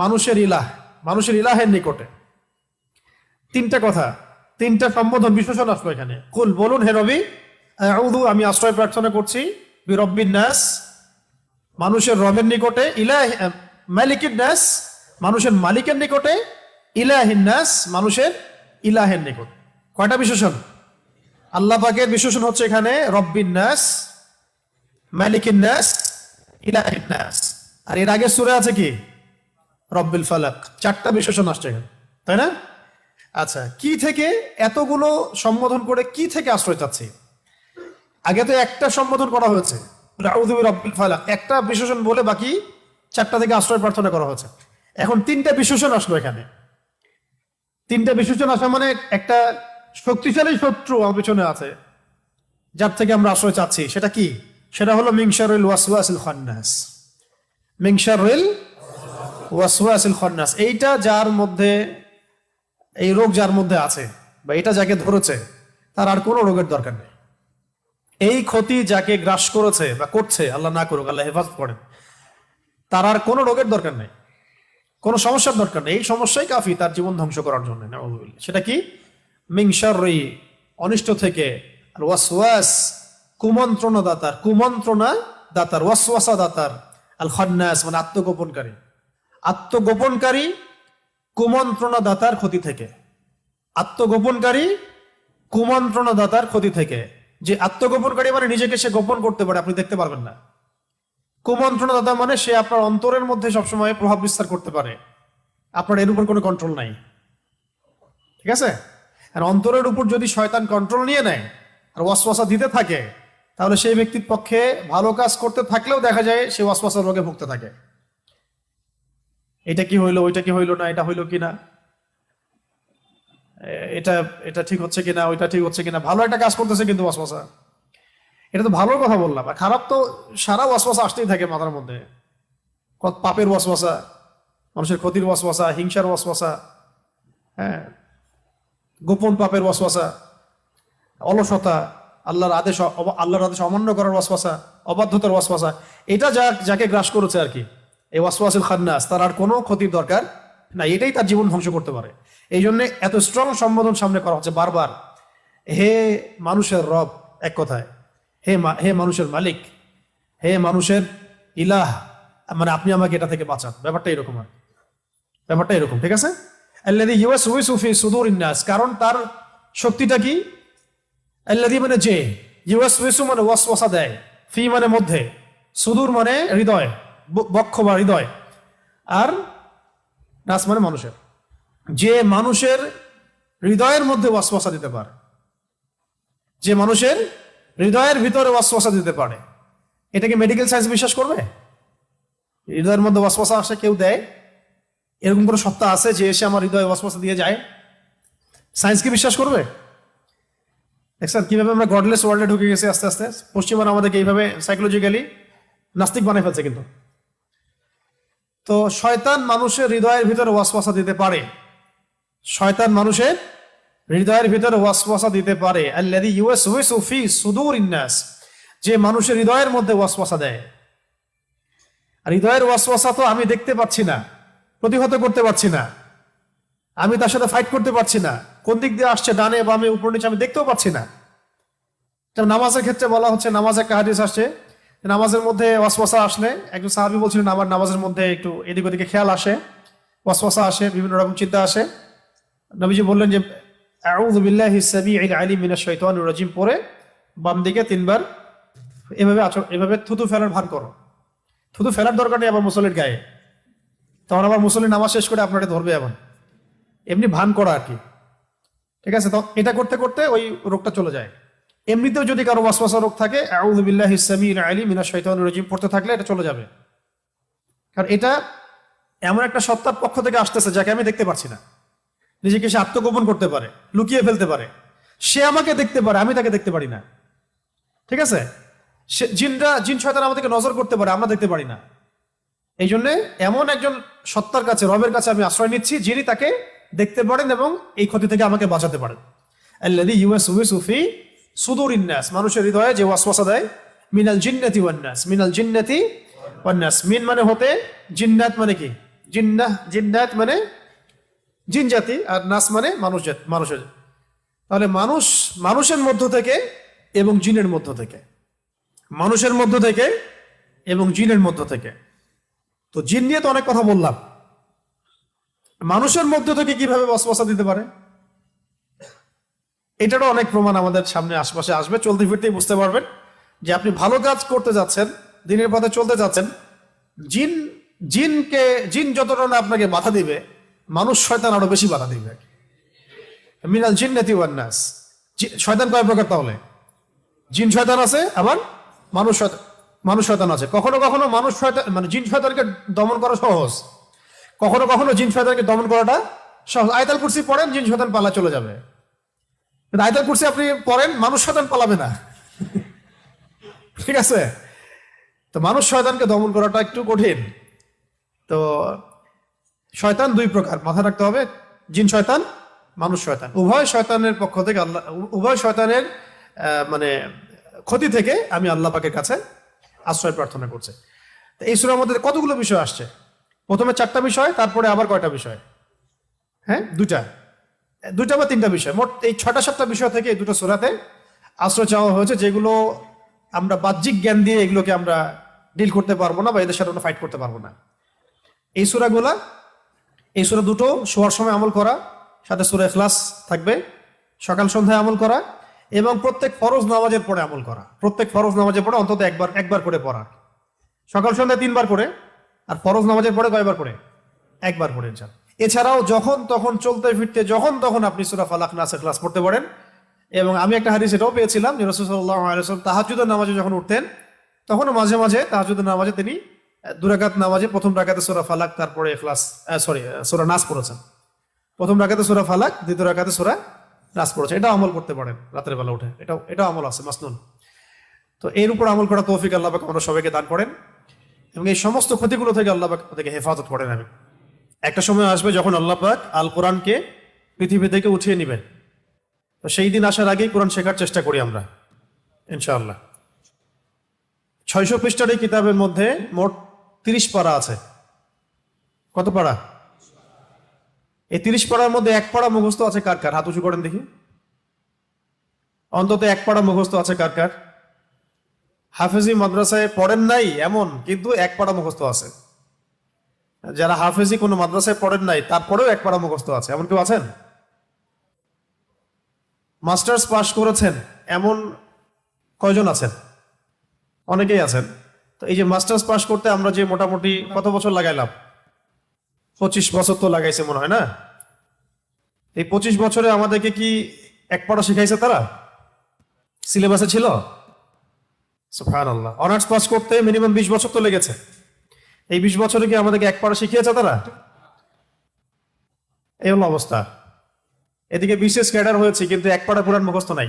মানুষের ইলাহ, মানুষের ইলাহের নিকটে। তিনটা কথা, তিনটা সম্বোধন বিশেষণ আসলো এখানে। কুল, বলুন হে নবী, আউযু, আমি আশ্রয় প্রার্থনা করছি, বিরব্বিন নাস, মানুষের রবের নিকটে, মালিকিন নাস, মানুষের মালিকের নিকটে, ইলাহিন নাস, মানুষের ইলাহের নিকট। কয়টা বিশেষণ? আল্লাহ পাকের বিশেষণ হচ্ছে এখানে রব্বিন নাস, মালিকিন নাস, ইলাহিন নাস। আর এর আগে সূরা আছে কি? রব্বিল ফালাক। চারটা বিশেষণ আসছে এখানে, তাই না? আচ্ছা, কি থেকে এতগুলো সম্বোধন করে, কি থেকে আশ্রয় চাচ্ছি? আগে তো একটা সম্বোধন করা হয়েছে, আউযু বিরব্বিল ফালাক, একটা বিশেষণ বলে বাকি চারটা থেকে আশ্রয় প্রার্থনা করা হয়েছে। এখন তিনটা বিশেষণ আসলো এখানে। তিনটা বিশেষণ আসা মানে একটা শক্তিশালী শত্রু আমার পিছনে আছে, যার থেকে আমরা আশ্রয় চাচ্ছি। সেটা কি? সেটা হলো মিন শাররিল ওয়াসওয়াসিল খান্নাস। মিন শাররিল ওয়াসওয়াসিল খান্নাস, এইটা যার মধ্যে, এই রোগ যার মধ্যে আছে, বা এটা যাকে ধরেছে, তার আর কোনো রোগের দরকার নেই। এই ক্ষতি যাকে গ্রাস করেছে বা করছে, আল্লাহ না করুক, আল্লাহ হেফাজত করেন, তার আর কোনো রোগের দরকার নেই, কোনো সমস্যার দরকার নেই। এই সমস্যাই কাফি তার জীবন ধ্বংস করার জন্য। সেটা কি? মিন শাররি, অনিষ্ট থেকে, আর ওয়াসওয়াস, কুমন্ত্রণা দাতার, কুমন্ত্রণা দাতার, ওয়াসওয়াসা দাতার, আল খান্নাস মানে আত্মগোপনকারী, আত্মগোপনকারী, কুমন্ত্রণা দাতার ক্ষতি থেকে, আত্মগোপনকারী, কুমন্ত্রণা দাতার ক্ষতি থেকে। যে আত্মগোপনকারী মানে নিজেকে সে গোপন করতে পারে, আপনি দেখতে পারবেন না। কুমন্ত্রণা দাতা মানে সে আপনার অন্তরের মধ্যে সবসময় প্রভাব বিস্তার করতে পারে, আপনার এর উপর কোনো কন্ট্রোল নাই। ঠিক আছে? আর অন্তরের উপর যদি শয়তান কন্ট্রোল নিয়ে নেয় আর ওয়াসওয়াসা দিতে থাকে, তাহলে সেই ব্যক্তির পক্ষে ভালো কাজ করতে থাকলেও দেখা যায় সে ওয়াসওয়াসার রোগে ভুগতে থাকে। এটা কি হইলো, ওইটা কি হইলো না, এটা হইলো কিনা, এটা এটা ঠিক হচ্ছে কিনা, ওইটা ঠিক হচ্ছে কিনা। ভালো একটা কাজ করতেছে কিন্তু ওয়াসওয়াসা, এটা তো ভালো কথা বললাম, আর খারাপ তো সারা ওয়াসওয়াসা আসতেই থাকে মাথার মধ্যে। পাপের ওয়াসওয়াসা, মানুষের ক্ষতির ওয়াসওয়াসা, হিংসার ওয়াসওয়াসা, হ্যাঁ, গোপন পাপের ওয়াসওয়াসা, অলসতা, আল্লাহর আদেশ অমান্য করার ওয়াসওয়াসা, অবাধ্যতার ওয়াসওয়াসা। এটা যাকে গ্রাস করেছে আর কি, এই ওয়াসওয়াসিল খান্নাস, তার আর কোনো ক্ষতির দরকার না। এটাই তার জীবন ধ্বংস করতে পারে। এই জন্য এত স্ট্রং সম্বোধন সামনে করা হচ্ছে বারবার। হে মানুষের রব, এক কথায় হে মানুষের মালিক, হে মানুষের ইলাহ, মানে আপনি আমাকে এটা থেকে বাঁচান। ব্যাপারটা এরকম, আর ব্যাপারটা এরকম, ঠিক আছে? আল্লাযী ইউওয়াসউইসু ফি সুদুরিন নাস, কারণ তার শক্তিটা কি? আল্লাযী মানে যে, ইউওয়াসউইসু মানে ওয়াসওয়াসা দেয়, ফি মানে মধ্যে, সুদূর মানে হৃদয়, বক্ষ বা হৃদয়, আর নাস মানে মানুষের। যে মানুষের হৃদয়ের মধ্যে ওয়াসওয়াসা দিতে পারে, যে মানুষের হৃদয়ের ভিতরে ওয়াসওয়াসা দিতে পারে। এটাকে মেডিকেল সায়েন্স বিশ্বাস করবে? হৃদয়ের মধ্যে ওয়াসওয়াসা আসে কেউ দেয়, এরকম কোনো সত্তা আছে যে এসে আমার হৃদয়ে ওয়াসওয়াসা দিয়ে যায়? সায়েন্স কি বিশ্বাস করবে? দেখছেন কিভাবে আমরা গডলেস ওয়ার্ল্ডে ঢুকে গেছি আস্তে আস্তে। পশ্চিমারা আমাদেরকে এইভাবে সাইকোলজিক্যালি নাস্তিক বানাই ফেলছে। কিন্তু তো শয়তান মানুষের হৃদয়ের ভিতরে ওয়াসওয়াসা দিতে পারে, শয়তান মানুষের হৃদয়ের ভিতরে ওয়াসওয়াসা দিতে পারে। আল্লাযী ইউওয়াসউইসু ফি সুদুরিন নাস, যে মানুষের হৃদয়ের মধ্যে ওয়াসওয়াসা দেয়। আর হৃদয়ের ওয়াসওয়াসা তো আমি দেখতে পাচ্ছি না, প্রতিহত করতে পারছি না, আমি তার সাথে ফাইট করতে পারছি না, কোন দিক দিয়ে আসছে, ডানে বামে উপর নিচে, আমি দেখতেও পাচ্ছি না। যেমন নামাজের ক্ষেত্রে বলা হচ্ছে, নামাজ একটা হাদিস আসছে, নামাজের মধ্যে ওয়াসওয়াসা আসলে, একজন সাহাবী বলছিলেন আমার নামাজের মধ্যে একটু এদিক ওদিকে খেয়াল আসে, ওয়াসওয়াসা আসে, বিভিন্ন রকম চিন্তা আসে। নবীজি বললেন যে আউযু বিল্লাহিস সামিউল আলিম মিনাশ শাইতানির রাজিম পরে বাম দিকে 3 বার এভাবে থুতু ফেলার ভান করো। থুতু ফেলার দরকার নেই আবার মুসল্লির গায়ে, তখন আবার মুসল্লি নামাজ শেষ করে আপনাকে ধরবে, এমন এমনি ভান করা আর কি। ঠিক আছে, তো এটা করতে করতে ওই রোগটা চলে যায়। এমনিতেও যদি কারো ওয়াসওয়াসা রোগ থাকে, আউযু বিল্লাহিস সামিউল আলিম মিনাশ শাইতানির রাজিম পড়তে থাকলে এটা চলে যাবে। কারণ এটা এমন একটা সত্তার পক্ষ থেকে আসতেছে যাকে আমি দেখতে পাচ্ছি না। নিজেকে সে আত্মগোপন করতে পারে, লুকিয়ে ফেলতে পারে, সে আমাকে দেখতে পারে, আমি তাকে দেখতে পারি না। ঠিক আছে, সে জিন শয়তান আমাদেরকে নজর করতে পারে, আমরা দেখতে পারি না। এই জন্য এমন একজন সত্তার কাছে, রবের কাছে আমি আশ্রয় নিচ্ছি যিনি তাকে দেখতে পারেন এবং এই ক্ষতি থেকে আমাকে বাঁচাতে পারেন। আল্লাযী ইউওয়াসওয়িসু ফি সুদুরিন নাস, মানুষের হৃদয়ে যে ওয়াসওয়াসা দেয়, মিনাল জিন্নাতি ওয়ান নাস, মিনাল জিন্নাতি ওয়ান নাস। মিন মানে হতে, জিন্নাত মানে কি, জিন্নাত মানে জিন জাতি, আর নাস মানে মানুষের। তাহলে মানুষের মধ্য থেকে এবং জিনের মধ্য থেকে, মানুষের মধ্য থেকে এবং জিনের মধ্য থেকে। তো জিন নিয়ে তো অনেক কথা বললাম, মানুষের মধ্য থেকে কিভাবে ওয়াসওয়াসা দিতে পারে, এটারও অনেক প্রমাণ আমাদের সামনে আশপাশে আসবে। চলতে ফিরতেই বুঝতে পারবেন যে আপনি ভালো কাজ করতে যাচ্ছেন, দিনের পথে চলতে যাচ্ছেন, জিন যতটা না আপনাকে বাধা দিবে, মানুষ শয়তান আরো বেশি বাধা দিবে। মিনাল জিন্নাতি ওয়ান নাস, শয়তান কয় প্রকার তাহলে? জিন শয়তান আছে, আবার মানুষ শয়তান আছে। কখনো কখনো মানুষ শয়তান মানে জিন শয়তানকে দমন করা সহজ, কখনো কখনো জিন শয়তানকে দমন করাটা সহজ। আয়াতুল কুরসি পড়েন, জিন শয়তান পালা চলে যাবে। কিন্তু আয়াতুল কুরসি আপনি পড়েন, মানুষ শয়তান পালাবে না। ঠিক আছে, তো মানুষ শয়তানকে দমন করাটা একটু কঠিন। তো শয়তান 2 প্রকার, মাথা রাখতে হবে, জিন শয়তান, মানুষ শয়তান। উভয় শয়তানের পক্ষ থেকে আল্লাহ, উভয় শয়তানের মানে ক্ষতি থেকে আমি আল্লাহ পাকের কাছে আশ্রয় প্রার্থনা করছি। তো এই সূরার মধ্যে কতগুলো বিষয় আসছে? প্রথমে 4টা বিষয়, তারপরে আবার কয়টা বিষয়? হ্যাঁ, 2টা বা 3টা বিষয়, মোট এই 6টা-7টা বিষয় থেকে এই 2টা সূরাতে আশ্রয় চাওয়া হয়েছে, যেগুলো আমরা বাহ্যিক জ্ঞান দিয়ে এগুলোকে আমরা ডিল করতে পারবো না, বা এদের সাথে আমরা ফাইট করতে পারবো না। এই সূরা দুটো শোয়ার সময় আমল করা, সাথে সূরা ইখলাস থাকবে, সকাল সন্ধ্যায় আমল করা, এবং প্রত্যেক ফরজ নামাজের পরে আমল করা। প্রত্যেক ফরজ নামাজের পরে অন্তত একবার করে পড়া, সকাল সন্ধ্যায় 3 বার করে, আর ফরজ নামাজের পরে কয়বার করে? 1 বার করে। এছাড়াও যখন তখন চলতে ফিরতে যখন তখন আপনি সূরা ফালাক, নাস, ইখলাস পড়তে পারেন। এবং আমি একটা হাদিস এটাও পেয়েছিলাম যে রাসূল সাল্লাল্লাহু আলাইহি ওয়াসাল্লাম তাহাজ্জুদের নামাজে যখন উঠতেন, তখনও মাঝে মাঝে তাহাজ্জুদের নামাজে তিনি 2 রাকাত নামাজে প্রথম রাকাতে সূরা ফালাক, তারপরে ইখলাস, সূরা নাস পড়েছেন। প্রথম রাকাতে সূরা ফালাক, দ্বিতীয় রাকাতে সূরা নাস পড়েছেন। এটা আমল করতে পারেন রাতের বেলা উঠে, এটা আমল আছে মাসনুন। তো এর উপর আমল করা তৌফিক আল্লাহ পাক আমরা সবাইকে দান করেন, এবং এই সমস্ত ক্ষতিগুলো থেকে আল্লাহ পাক থেকে হেফাজত করেন। আমি একটা সময় আসবে যখন আল্লাহ পাক আল কোরআনকে পৃথিবী থেকে উঠিয়ে নেবেন। তো সেই দিন আসার আগেই কোরআন শেখার চেষ্টা করি আমরা, ইনশাআল্লাহ। 600 পৃষ্ঠার এই কিতাবের মধ্যে মোট 30 পারা আছে। কত পারা? এই 30 পারার মধ্যে 1 পারা মুখস্থ আছে কার কার? হাত উঁচু করেন দেখি। অন্তত 1 পারা মুখস্থ আছে কার কার? হাফেজি মাদ্রাসায় পড়েন নাই এমন, কিন্তু 1 পারা মুখস্থ আছে। যারা হাফেজি কোনো মাদ্রাসায় পড়েন নাই, তারপরেও 1 পারা মুখস্থ আছে, এমন কেউ আছেন? মাস্টার্স পাস করেছেন এমন কয়জন আছেন? অনেকেই আছেন। তো এই যে মাস্টার্স পাস করতে আমরা যে মোটামুটি কত বছর লাগাইলাম? 25 বছর তো লাগাইছে মনে হয় না? এই 25 বছরে আমাদেরকে কি 1 পারা শিখাইছে তারা? সিলেবাসে ছিল? সুবহানাল্লাহ। অনার্স পাস করতে মিনিমাম 20 বছর তো লেগেছে। এই 20 বছরে কি আমাদেরকে 1 পারা শিখিয়েছে তারা? এই হলো অবস্থা। এদিকে বিশেষ ক্যাডার হয়েছে, কিন্তু 1 পারা কোরআন মুখস্থ নাই।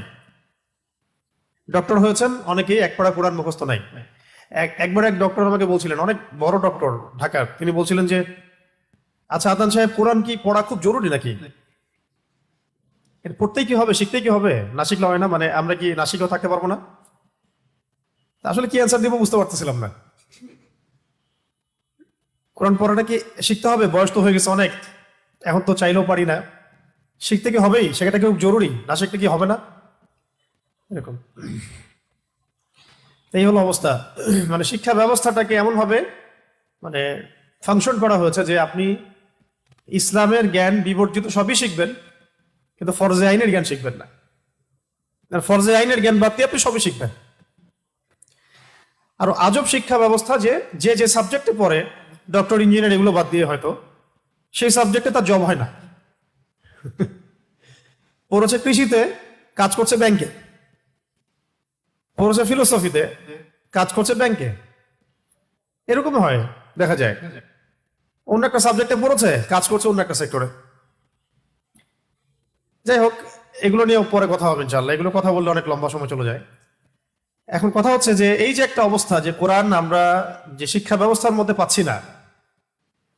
ডক্টর হয়েছেন অনেকেই, 1 পারা কোরআন মুখস্থ নাই। একবার এক ডক্টর আমাকে বলছিলেন, অনেক বড় ডক্টর ঢাকার, তিনি বলছিলেন যে আচ্ছা আদান সাহেব, কোরআন কি পড়া খুব জরুরি নাকি? পড়তেই কি হবে, শিখতেই কি হবে? না শিখলে হয় না? মানে আমরা কি না শিখেও থাকতে পারবো না? আসলে কি অ্যান্সার দিব বুঝতে পারতেছিলাম না। কোরআন পড়াটা কি শিখতে হবে? বয়স তো হয়ে গেছে অনেক, এখন তো চাইলেও পারি না। শিখতে কি হবেই? সেটা কি খুব জরুরি? না শিখতে কি হবে না? এরকম এই হলো অবস্থা। মানে শিক্ষা ব্যবস্থাটাকে এমন ভাবে মানে ফাংশন করা হয়েছে যে আপনি ইসলামের জ্ঞান বিবর্জিত সবই শিখবেন, কিন্তু ফরজে আইনের জ্ঞান শিখবেন না। আর ফরজে আইনের জ্ঞান বাদ দিয়ে আপনি সবই শিখবেন। আর আজব শিক্ষা ব্যবস্থা যে যে যে সাবজেক্টে পড়ে, ডক্টর ইঞ্জিনিয়ার এগুলো বাদ দিয়ে হয়তো সেই সাবজেক্টে তার জব হয় না। পড়েছে কৃষিতে, কাজ করছে ব্যাংকে। পড়েছে ফিলোসফিতে, কাজ করছে ব্যাংকে। এরকম হয়, দেখা যায়। অন্য একটা সাবজেক্টে পড়েছে, কাজ করছে অন্য একটা সেক্টরে। যাই হোক, এগুলো নিয়ে পরে কথা হবে ইনশাআল্লাহ। এগুলো কথা বললে অনেক লম্বা সময় চলে যায়। এখন কথা হচ্ছে যে এই যে একটা অবস্থা যে কোরআন আমরা যে শিক্ষা ব্যবস্থার মধ্যে পাচ্ছি না,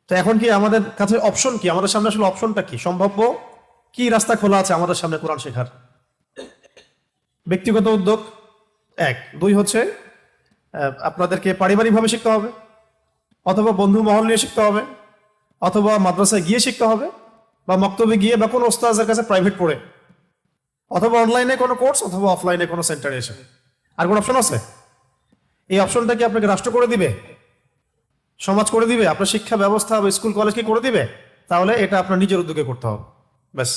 তো এখন কি আমাদের কাছে অপশন কি? আমাদের সামনে আসলে অপশনটা কি? সম্ভাব্য কি রাস্তা খোলা আছে আমাদের সামনে কোরআন শেখার? ব্যক্তিগত উদ্যোগ এক, দুই হচ্ছে আপনাদেরকে পারিবারিকভাবে শিখতে হবে, অথবা বন্ধু মহল নিয়ে শিখতে হবে, অথবা মাদ্রাসায় গিয়ে শিখতে হবে, বা মক্তবে গিয়ে, বা কোনো ওস্তাদের কাছে প্রাইভেট পড়ে, অথবা অনলাইনে কোনো কোর্স, অথবা অফলাইনে কোনো সেন্টারে এসে। আর কোন অপশন আছে? এই অপশনটা কি আপনাকে রাষ্ট্র করে দিবে, সমাজ করে দিবে, আপনার শিক্ষা ব্যবস্থা বা স্কুল কলেজ কি করে দিবে? তাহলে এটা আপনার নিজের উদ্যোগে করতে হবে, ব্যাস।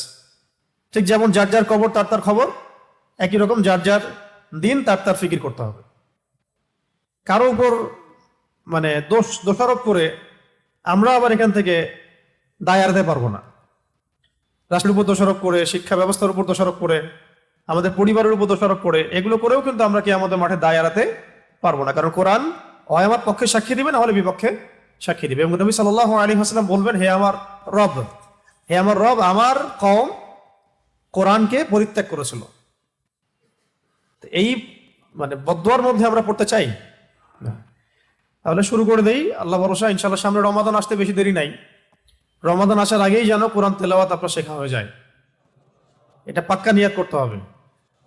ঠিক যেমন যার যার কবর তার তার খবর, একই রকম যার যার দিন তার তার ফিকির করতে হবে। কারো উপর মানে দোষারোপ করে আমরা আবার এখান থেকে দায় এড়াতে পারবো না। রাষ্ট্রের উপর দোষারোপ করে, শিক্ষা ব্যবস্থার উপর দোষারোপ করে, আমাদের পরিবারের উপর দোষারোপ করে, এগুলো করেও কিন্তু আমরা কি আমাদের মাঠে দায় এড়াতে পারবো না। কারণ কোরআন হয় আমার পক্ষে সাক্ষী দিবে, না হলে বিপক্ষে সাক্ষী দিবে। এবং নবী সাল্লাল্লাহু আলাইহি ওয়াসাল্লাম বলবেন, হে আমার রব, হে আমার রব, আমার কওম কোরআনকে পরিত্যাগ করেছিল। এই মানে বদদুয়ার মধ্যে আমরা পড়তে চাই না। তাহলে শুরু করে দেই, আল্লাহ ভরসা। ইনশাআল্লাহ সামনে রমাদান আসতে বেশি দেরি নাই। রমাদান আসার আগেই যেন কোরআন তেলাওয়াত আপনার শেখা হয়ে যায়, এটা পাক্কা নিয়াত করতে হবে।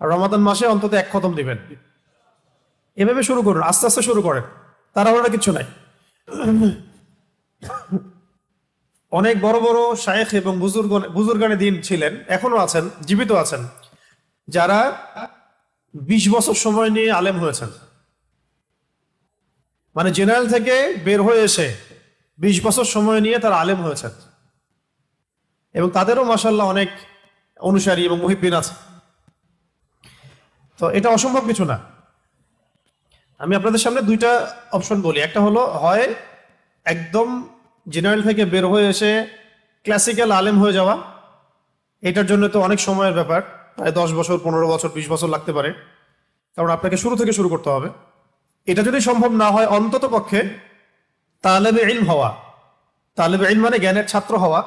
আর রমাদান মাসে অন্তত এক খতম দিবেন। এভাবে শুরু করুন, আস্তে আস্তে শুরু করেন, তাড়াহুড়া কিছু নাই। অনেক বড় বড় শায়েখ এবং বুজুর্গানে দিন ছিলেন, এখনো আছেন, জীবিত আছেন, যারা 20 বছর সময় নিয়ে আলেম হয়েছেন। মানে জেনারেল থেকে বের হয়ে এসে 20 বছর সময় নিয়ে তারা আলেম হয়েছেন, এবং তাদেরও মাশাআল্লাহ অনেক অনুসারী এবং মুহিব্বিন আছে। তো এটা অসম্ভব কিছু না। আমি আপনাদের সামনে দুইটা অপশন বলি। একটা হলো, হয় একদম জেনারেল থেকে বের হয়ে এসে ক্লাসিক্যাল আলেম হয়ে যাওয়া। এটার জন্য তো অনেক সময়ের ব্যাপার, প্রায় 10 বছর, 15 বছর, 20 বছর লাগতে পারে, কারণ আপনাকে শুরু থেকে শুরু করতে হবে। এটা যদি সম্ভব না হয়, অন্তত পক্ষে তালেবে ইলম হওয়া। তালেবে ইলম মানে জ্ঞানের ছাত্র হওয়া,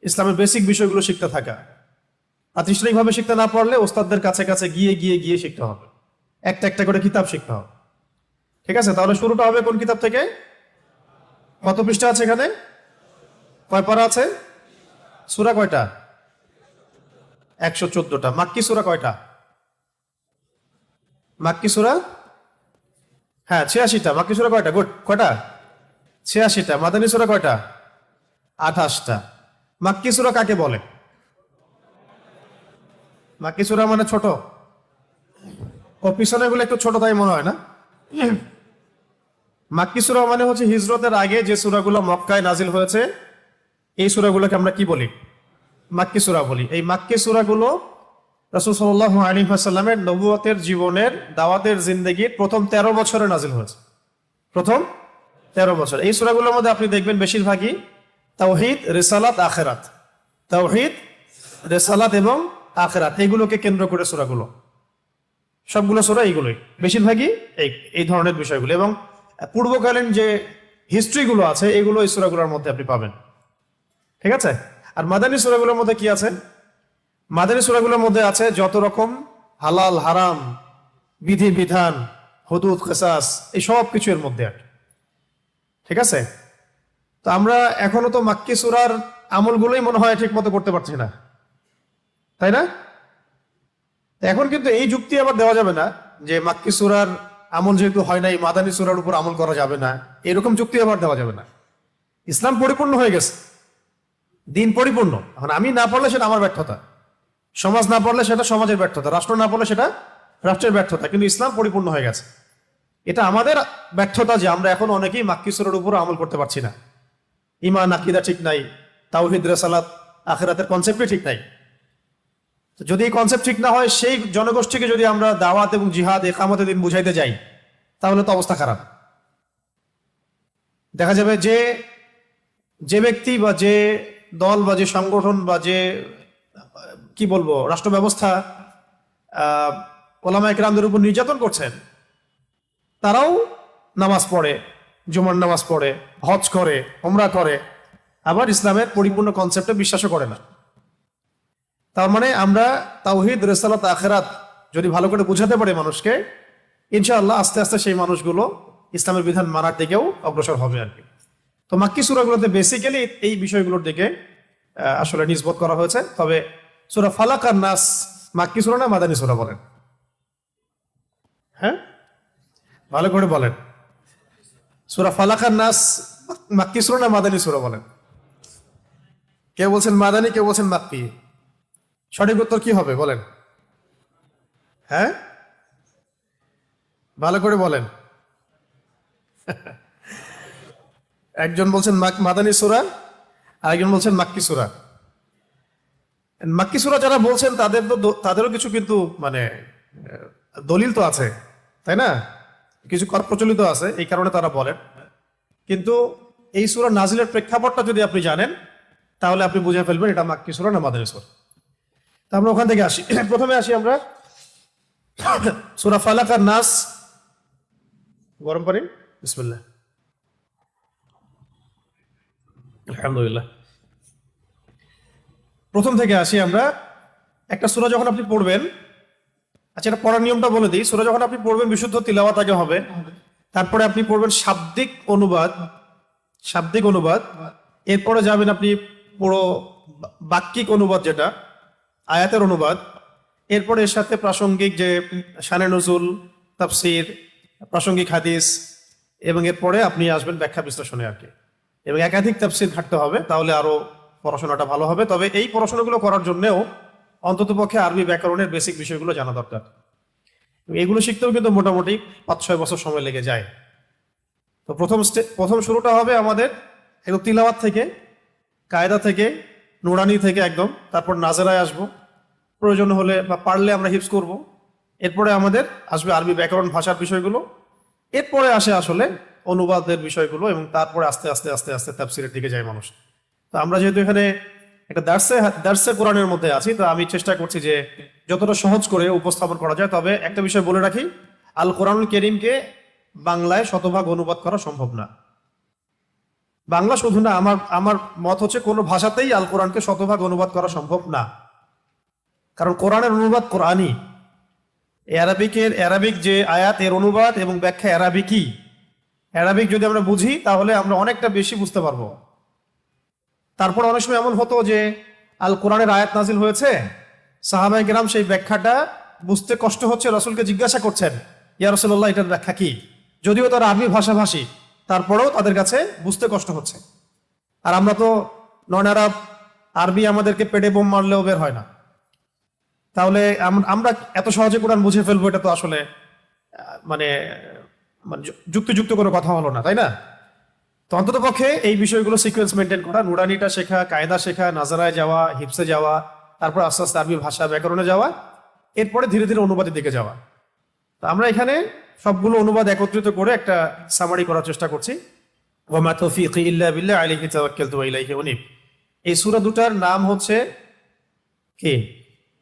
ইসলামের বেসিক বিষয়গুলো শিখতে থাকা। প্রাতিষ্ঠানিকভাবে শিখতে না পারলে ওস্তাদদের কাছে কাছে গিয়ে গিয়ে গিয়ে শিখতে হবে, একটা একটা করে কিতাব শিখতে হবে। ঠিক আছে? তাহলে শুরুটা হবে কোন কিতাব থেকে? কত পৃষ্ঠা আছে এখানে? কয় পারা আছে? সূরা কয়টা? 114টা। মাক্কি সূরা কয়টা? মাক্কি সূরা, হ্যাঁ 86টা। মাক্কি সূরা কয়টা? গুড, কয়টা? 86টা। মাদানী সূরা কয়টা? 28টা। মাক্কি সূরা কাকে বলে? মাক্কি সূরা মানে ছোট। ও পিছনে গুলো একটু ছোট তাই মনে হয় না? মাক্কি সূরা মানে হচ্ছে হিজরতের আগে যে সূরাগুলো মক্কায় নাজিল হয়েছে, এই সূরাগুলোকে আমরা কি বলি? মাক্কি সূরা বলি। এই মাক্কি সূরাগুলো রাসূল সাল্লাল্লাহু আলাইহি ওয়াসাল্লামের নবুয়তের জীবনের, দাওয়াতের জিন্দেগির প্রথম 13 বছরে নাজিল হয়েছে। প্রথম 13 বছর। এই সূরাগুলোর মধ্যে আপনি দেখবেন বেশিরভাগই তাওহীদ, রিসালাত, আখিরাত। তাওহীদ, রিসালাত এবং আখিরাত, এগুলোকে কেন্দ্র করে সূরাগুলো। সবগুলো সূরা এইগুলোই, বেশিরভাগই এই ধরনের বিষয়গুলো। এবং পূর্বকালীন যে হিস্ট্রিগুলো আছে, এগুলো এই সূরাগুলোর মধ্যে আপনি পাবেন। ঠিক আছে? আর মাদানী সূরাগুলোর মধ্যে কি আছে? মাদানী সূরাগুলোর মধ্যে আছে যত রকম হালাল হারাম, বিধি বিধান, হুদুদ, কিসাস, এই সব কিছু এর মধ্যে আছে। ঠিক আছে? তো আমরা এখনো তো মাক্কি সূরার আমলগুলোই মনে হয় ঠিক মতো করতে পারছি না, তাই না? এখন কিন্তু এই যুক্তি আবার দেওয়া যাবে না যে মাক্কি সূরার আমল যেহেতু হয় নাই, মাদানী সূরার উপর আমল করা যাবে না, এরকম যুক্তি আবার দেওয়া যাবে না। ইসলাম পরিপূর্ণ হয়ে গেছে, দিন পরিপূর্ণ। এখন আমি না পড়লে সেটা আমার ব্যর্থতা, সমাজ না পড়লে সেটা সমাজের ব্যর্থতা, রাষ্ট্র না পড়লে সেটা রাষ্ট্রের ব্যর্থতা, কিন্তু ইসলাম পরিপূর্ণ হয়ে গেছে। এটা আমাদের ব্যর্থতা যে আমরা এখন অনেকেই মাক্কি সূরার উপর আমল করতে পারছি না। ঈমান আকীদা ঠিক নাই, তাওহীদ রিসালাত আখিরাতের কনসেপ্টই ঠিক নাই। তো যদি এই কনসেপ্ট ঠিক না হয়, সেই জনগোষ্ঠীকে যদি আমরা দাওয়াত এবং জিহাদ ইকামতের দিন বুঝাইতে যাই, তাহলে তো অবস্থা খারাপ। দেখা যাবে যে যে ব্যক্তি বা যে দল বা যে সংগঠন বা যে কি বলবো রাষ্ট্র ব্যবস্থা ওলামায়ে কেরামদের উপর নির্যাতন করছেন, তারাও নামাজ পড়ে, জুমার নামাজ পড়ে, হজ করে, ওমরা করে, আবার ইসলামের পরিপূর্ণ কনসেপ্টে বিশ্বাসও করে না। তার মানে আমরা তাওহীদ রিসালাত আখিরাত যদি ভালো করে বুঝাতে পারি মানুষকে, ইনশাআল্লাহ আস্তে আস্তে সেই মানুষগুলো ইসলামের বিধান মানার দিকেও অগ্রসর হবে আর কি। তো মাক্কি সূরাগুলোতে বেসিক্যালি এই বিষয়গুলোর দিকে আসলে নিসবত করা হয়েছে। তবে সূরা ফালাক আর নাস মাক্কি সূরা না মাদানী সূরা বলেন? হ্যাঁ, ভালো করে বলেন। সূরা ফালাক আর নাস মাক্কি সূরা না মাদানী সূরা বলেন? কেউ বলছেন মাদানী, কেউ বলছেন মাক্কি। সঠিক উত্তর কি হবে বলেন? হ্যাঁ, ভালো করে বলেন। একজন বলছেন মাদানী সূরা, আরেকজন বলছেন মাক্কি সূরা। মাক্কি সূরা যারা বলছেন তাদেরও কিছু কিন্তু মানে দলিল তো আছে, তাই না? কিছু প্রচলিত আছে, এই কারণে তারা বলেন। কিন্তু এই সূরা নাজিলের প্রেক্ষাপটটা যদি আপনি জানেন, তাহলে আপনি বুঝে ফেলবেন এটা মাক্কি সূরা না মাদানী সূরা। তা আমরা ওখান থেকে আসি। প্রথমে আসি আমরা সূরা ফালাক আর নাস। গরম পানি, বিসমিল্লাহ, আলহামদুলিল্লাহ। প্রথম থেকে আসি আমরা। একটা সূরা যখন আপনি পড়বেন, আচ্ছা এটা পড়ার নিয়মটা বলে দিই। সূরা যখন আপনি পড়বেন, বিশুদ্ধ তিলাওয়াত আগে হবে, তারপরে আপনি পড়বেন শাব্দিক অনুবাদ, এরপরে যাবেন আপনি পুরো বাক্যিক অনুবাদ, যেটা আয়াতের অনুবাদ, এরপরে এর সাথে প্রাসঙ্গিক যে শানে নজুল, তাফসির, প্রাসঙ্গিক হাদিস, এবং এরপরে আপনি আসবেন ব্যাখ্যা বিশ্লেষণে আর কি। এবং একাধিক তাফসির ঘাটতে হবে, তাহলে আরো পড়াশোনাটা ভালো হবে। তবে এই পড়াশোনাগুলো করার জন্যও অন্ততপক্ষে আরবি ব্যাকরণের বেসিক বিষয়গুলো জানা দরকার। এগুলো শিখতেও কিন্তু মোটামুটি 5-6 বছর সময় লেগে যায়। তো প্রথম শুরুটা হবে আমাদের একদম তিলাওয়াত থেকে, কায়দা থেকে, নুরানি থেকে একদম, তারপর নাজেরায় আসবো, প্রয়োজন হলে বা পারলে আমরা হিফজ করব। এরপরে আমাদের আসবে আরবি ব্যাকরণ ভাষার বিষয়গুলো, এরপরে আসে আসলে অনুবাদের বিষয়গুলো, এবং তারপরে আস্তে আস্তে আস্তে আস্তে তাফসিরের দিকে যায় মানুষ। তো আমরা যেহেতু এখানে একটা দার্সে কোরআনের মধ্যে আছি, তো আমি চেষ্টা করছি যে যতটা সহজ করে উপস্থাপন করা যায়। তবে একটা বিষয় বলে রাখি, আল কোরআনুল কারীমকে বাংলায় শতভাগ অনুবাদ করা সম্ভব না। বাংলা শুধু না, আমার মত হচ্ছে কোনো ভাষাতেই আল কোরআনকে শতভাগ অনুবাদ করা সম্ভব না। কারণ কোরআনের অনুবাদ কোরআনই, অ্যারাবিক যে আয়াত, এর অনুবাদ এবং ব্যাখ্যা অ্যারাবিক যদি আমরা বুঝি, তাহলে আমরা অনেকটা বেশি বুঝতে পারবো। তারপর অনেক সময় এমন হতো যে আল কোরআনের আয়াত নাজিল হয়েছে, সাহাবায়ে কেরাম সেই ব্যাখ্যাটা বুঝতে কষ্ট হচ্ছে, রাসূলকে জিজ্ঞাসা করছেন, ইয়া রাসূলুল্লাহ এটার ব্যাখ্যা কি? যদিও তারা আরবি ভাষাভাষী, তারপরেও তাদের কাছে বুঝতে কষ্ট হচ্ছে। আর আমরা তো নন আরব, আরবি আমাদেরকে পেটে বোম মারলেও বের হয় না। তাহলে আমরা এত সহজে কোরআন বুঝে ফেলবো, এটা তো আসলে মানে যুক্তিযুক্ত কোনো কথা হলো না, তাই না? তো অন্তত পক্ষে এই বিষয়গুলো সিকোয়েন্স মেনটেন করা, নুরানিটা শেখা, কায়দা শেখা, নাজারায় যাওয়া, হিফসে যাওয়া, তারপর আস্তে আস্তে আরবি ভাষা ব্যাকরণে যাওয়া, এরপরে ধীরে ধীরে অনুবাদের দিকে যাওয়া। তো আমরা এখানে সবগুলো অনুবাদ একত্রিত করে একটা সামারি করার চেষ্টা করছি। ওয়া মা তাওফীকি ইল্লা বিল্লাহ আলাইহি তাওয়াক্কালতু ওয়া ইলাইহি উনীব। এই সূরা দুটার নাম হচ্ছে কি?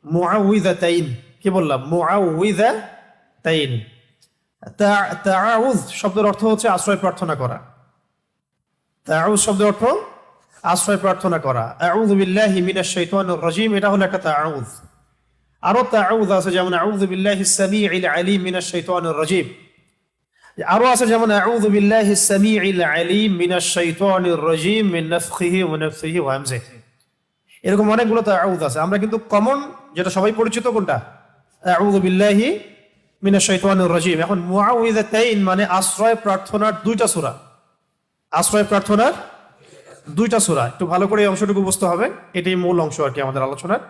মুআউযিযাতাইন। কি বললাম? মুআউযিযাতাইন। তাআউয শব্দের অর্থ হচ্ছে আশ্রয় প্রার্থনা করা। তাআউয শব্দের অর্থ আশ্রয় প্রার্থনা করা। আউযু বিল্লাহি মিনাশ শাইতানির রাজীম, এটা হলো একটা তাআউয। আরো তাআউয আছে, যেমন আউযু বিল্লাহিস সামিউল আলিম মিনাশ শাইতানির রাজীম। আরো আছে যেমন আউযু বিল্লাহিস সামিউল আলিম মিনাশ শাইতানির রাজীম মিন নাফখিহি ওয়া নাফসিহি ওয়া হামজিহি। এরকম অনেকগুলো তাআউয আছে। আমরা কিন্তু কমন যেটা সবাই পরিচিত কোনটা? আউযু বিল্লাহি মিনাশ শাইতানির রাজীম। এখন মুআউযিযাতাইন মানে আশ্রয় প্রার্থনার দুইটা সূরা, আশ্রয় প্রার্থনার দুইটা সূরা, একটু ভালো করে এই অংশটুকু বুঝতে হবে, এটাই মূল অংশ আর কি আমাদের আলোচনার।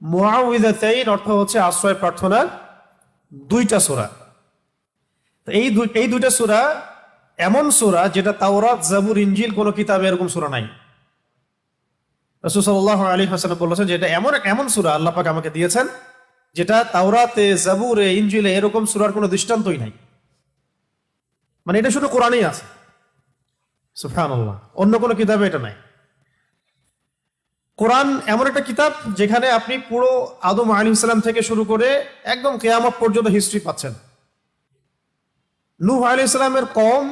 মুআউযিযাতাইন অর্থ হচ্ছে আশ্রয় প্রার্থনার দুইটা সূরা। তো এই দুইটা সূরা এমন সূরা যেটা তাওরাত, জাবুর, ইনজিল কোনো কিতাবে এরকম সূরা নাই। রাসূল সাল্লাল্লাহু আলাইহি ওয়াসাল্লাম বলেছেন যে এটা এমন সূরা আল্লাহ পাক আমাকে দিয়েছেন যেটা তাওরাতে, জাবুরে, ইনজিলে এরকম সূরার কোনো দৃষ্টান্তই নাই। মানে এটা শুধু কোরআনেই আছে, সুবহানাল্লাহ, অন্য কোনো কিতাবে এটা নাই। কোরআন এমন একটা কিতাব যেখানে আপনি পুরো আদম আলাইহিস সালাম থেকে শুরু করে একদম কিয়ামত পর্যন্ত হিস্ট্রি পাচ্ছেন। নূহ আলাইহিস সালামের কওম,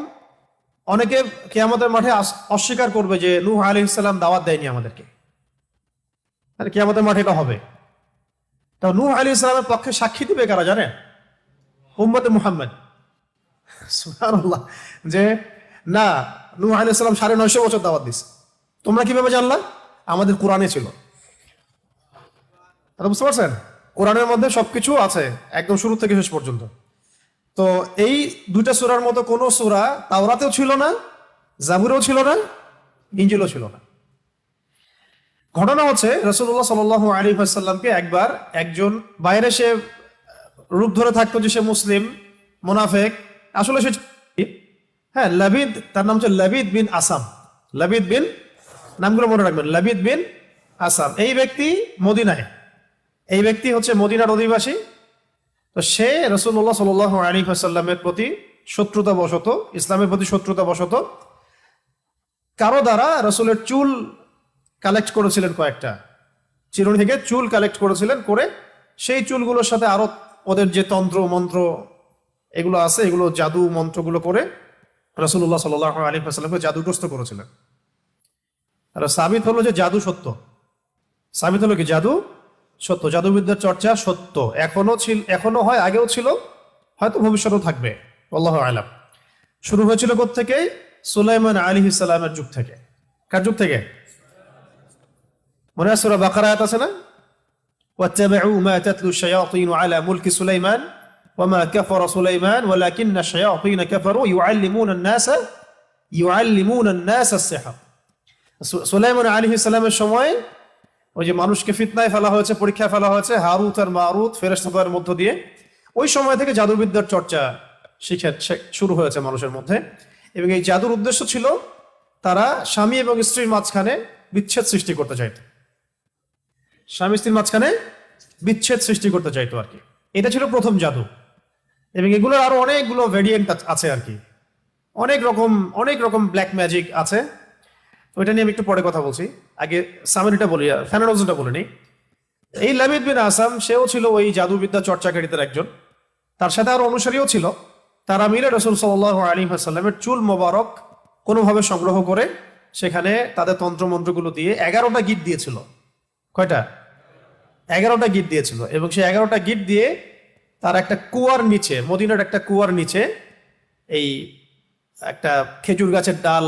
অনেকে কিয়ামতের মাঠে অস্বীকার করবে যে নূহ আলাইহিস সালাম দাওয়াত দেয়নি আমাদেরকে, আর কিয়ামতের মাঠে এটা হবে। তো নূহ আলাইহিস সালামের পক্ষে সাক্ষী দিবে কারা জানেন? উম্মতে মুহাম্মদ, সুবহানাল্লাহ, যে না, নূহ আলাইহিস সালাম 950 বছর দাওয়াত দিছে। তোমরা কিভাবে জানলা? আমাদের কোরআনে ছিল। বুঝতে পারছেন? কোরআনের মধ্যে সবকিছু আছে একদম শুরু থেকে শেষ পর্যন্ত। তো এই দুইটা সূরার মতো কোন সূরা তাওরাতেও ছিল না, জাবুরেও ছিল না, ইনজিলও ছিল না। ঘটনা হচ্ছে রাসূলুল্লাহ সাল্লাল্লাহু আলাইহি ওয়াসাল্লামকে একবার একজন বাইরে, সে রূপ ধরে থাকতো যে সে মুসলিম, মুনাফিক, আসলে সে হ্যাঁ লাবিদ, তার নাম হচ্ছে লাবিদ বিন আসাম। লাবিদ বিন, নামগুলো মনে রাখবেন, লাবিদ বিন আসাম। এই ব্যক্তি মদিনায়, এই ব্যক্তি হচ্ছে মদিনার অধিবাসী। তো সে রাসূলুল্লাহ সাল্লাল্লাহু আলাইহি ওয়াসাল্লামের প্রতি শত্রুতা বশত, ইসলামের প্রতি শত্রুতা বশত কারো দ্বারা রাসূলের চুল কালেক্ট করেছিলেন, কয়েকটা চিরুনি থেকে চুল কালেক্ট করেছিলেন, করে সেই চুলগুলোর সাথে আরো ওদের যে তন্ত্র মন্ত্র এগুলো আছে, এগুলো জাদু মন্ত্রগুলো করে রাসূলুল্লাহ সাল্লাল্লাহু আলাইহি ওয়াসাল্লামকে জাদুগ্রস্ত করেছিলেন। আর সাবিত হলো যে জাদু সত্য, সাবিত হলো কি জাদু সত্য, জাদুবিদ্যার চর্চা সত্য, এখনো হয়, আগেও ছিল, হয়তো ভবিষ্যতেও থাকবে, আল্লাহু আ'লাম। শুরু হয়েছিল কোত্থেকে? সুলাইমান আলাইহিস সালামের যুগ থেকে। কার যুগ থেকে? মনে আছে সূরা বাকারা আয়াত আছে না? ওয়াত্তাবিউ মা তাতলু শায়াতিন আলা মুলকি সুলাইমান ওয়ামা কাফারা সুলাইমান ওয়ালাকিন্না শায়াতিন কাফারু ইউআল্লিমুনা আন-নাস আস-সিহর। সুলাইমান আলাইহিস সালামের সময় ওই যে মানুষকে ফিতনায় ফেলা হয়েছে, পরীক্ষায় ফেলা হয়েছে হারুত আর মারুত ফেরেশতাদের মধ্য দিয়ে, ওই সময় থেকে জাদুবিদ্যার চর্চা শুরু হয়েছে মানুষের মধ্যে। এবং এই জাদুর উদ্দেশ্য ছিল তারা স্বামী এবং স্ত্রীর মাঝখানে বিচ্ছেদ সৃষ্টি করতে চাইত, স্বামী স্ত্রীর মাঝখানে বিচ্ছেদ সৃষ্টি করতে চাইতো আর কি। এটা ছিল প্রথম জাদু। এবং এগুলোর আরো অনেকগুলো ভেরিয়েন্ট আছে আর কি, অনেক রকম ব্ল্যাক ম্যাজিক আছে। ওইটা নিয়ে আমি একটু পরে কথা বলছি, আগে সামারিটা বলি, ফেনারোজনটা বলে নিই। এই লাবিদ বিন আসাম, সেও ছিল ওই জাদুবিদ্যা চর্চাকারীদের একজন, তার সাথে আরো অনুসারীও ছিল। তারা মিলে রাসূল সাল্লাল্লাহু আলাইহি ওয়াসাল্লামের চুল মোবারক কোনোভাবে সংগ্রহ করে সেখানে তাদের তন্ত্রমন্ত্রগুলো দিয়ে 11টা গিট দিয়েছিল। কয়টা? 11টা গিট দিয়েছিল। এবং সেই 11টা গিট দিয়ে তার একটা কুয়ার নিচে, মদিনার একটা কুয়ার নিচে, এই একটা খেজুর গাছের ডাল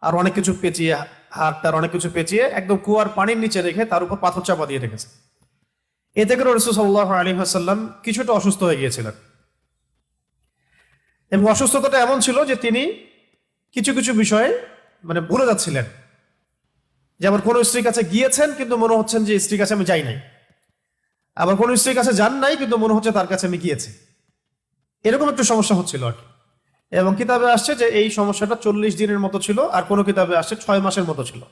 আর অনেক কিছু পেঁচিয়ে, হাড়টার অনেক কিছু পেঁচিয়ে একদম কুয়ার পানির নিচে রেখে তার উপর পাথর চাপা দিয়ে রেখেছে। এতে করে রাসূল সাল্লাল্লাহু আলাইহি ওয়াসাল্লাম কিছুটা অসুস্থ হয়ে গিয়েছিলেন। এবং অসুস্থতাটা এমন ছিল যে তিনি কিছু কিছু বিষয়ে মানে ভুলে যাচ্ছিলেন। যেমন কোনো স্ত্রীর কাছে গিয়েছেন কিন্তু মনে হচ্ছেন যে স্ত্রীর কাছে আমি যাই নাই, আবার কোনো স্ত্রীর কাছে যান নাই কিন্তু মনে হচ্ছে তার কাছে আমি গিয়েছি। এরকম একটু সমস্যা হচ্ছিল আর কি। এবং কিতাবে আসছে যে এই সমস্যাটা 40 দিনের মতো ছিল, আর কোনো কিতাবে আসছে 6 মাসের মতো ছিল।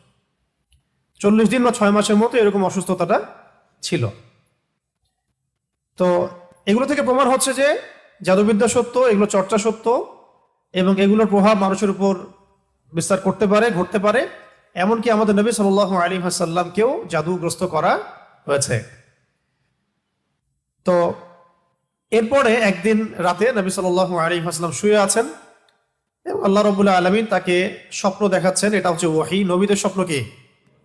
40 দিন বা 6 মাসের মতো এরকম অসুস্থতাটা ছিল। তো এগুলো থেকে প্রমাণ হচ্ছে যে জাদুবিদ্যা সত্য, এগুলো চর্চা সত্য, এবং এগুলোর প্রভাব মানুষের উপর বিস্তার করতে পারে, ঘটতে পারে। এমনকি আমাদের নবী সাল্লাল্লাহু আলাইহি ওয়াসাল্লামকেও জাদুগ্রস্ত করা হয়েছে। তো এরপরে একদিন রাতে নবী সাল্লাল্লাহু আলাইহি ওয়াসাল্লাম শুয়ে আছেন এবং আল্লাহ রাব্বুল আলামিন তাকে স্বপ্ন দেখাচ্ছেন। এটা হচ্ছে ওহী, নবীদের স্বপ্ন কি?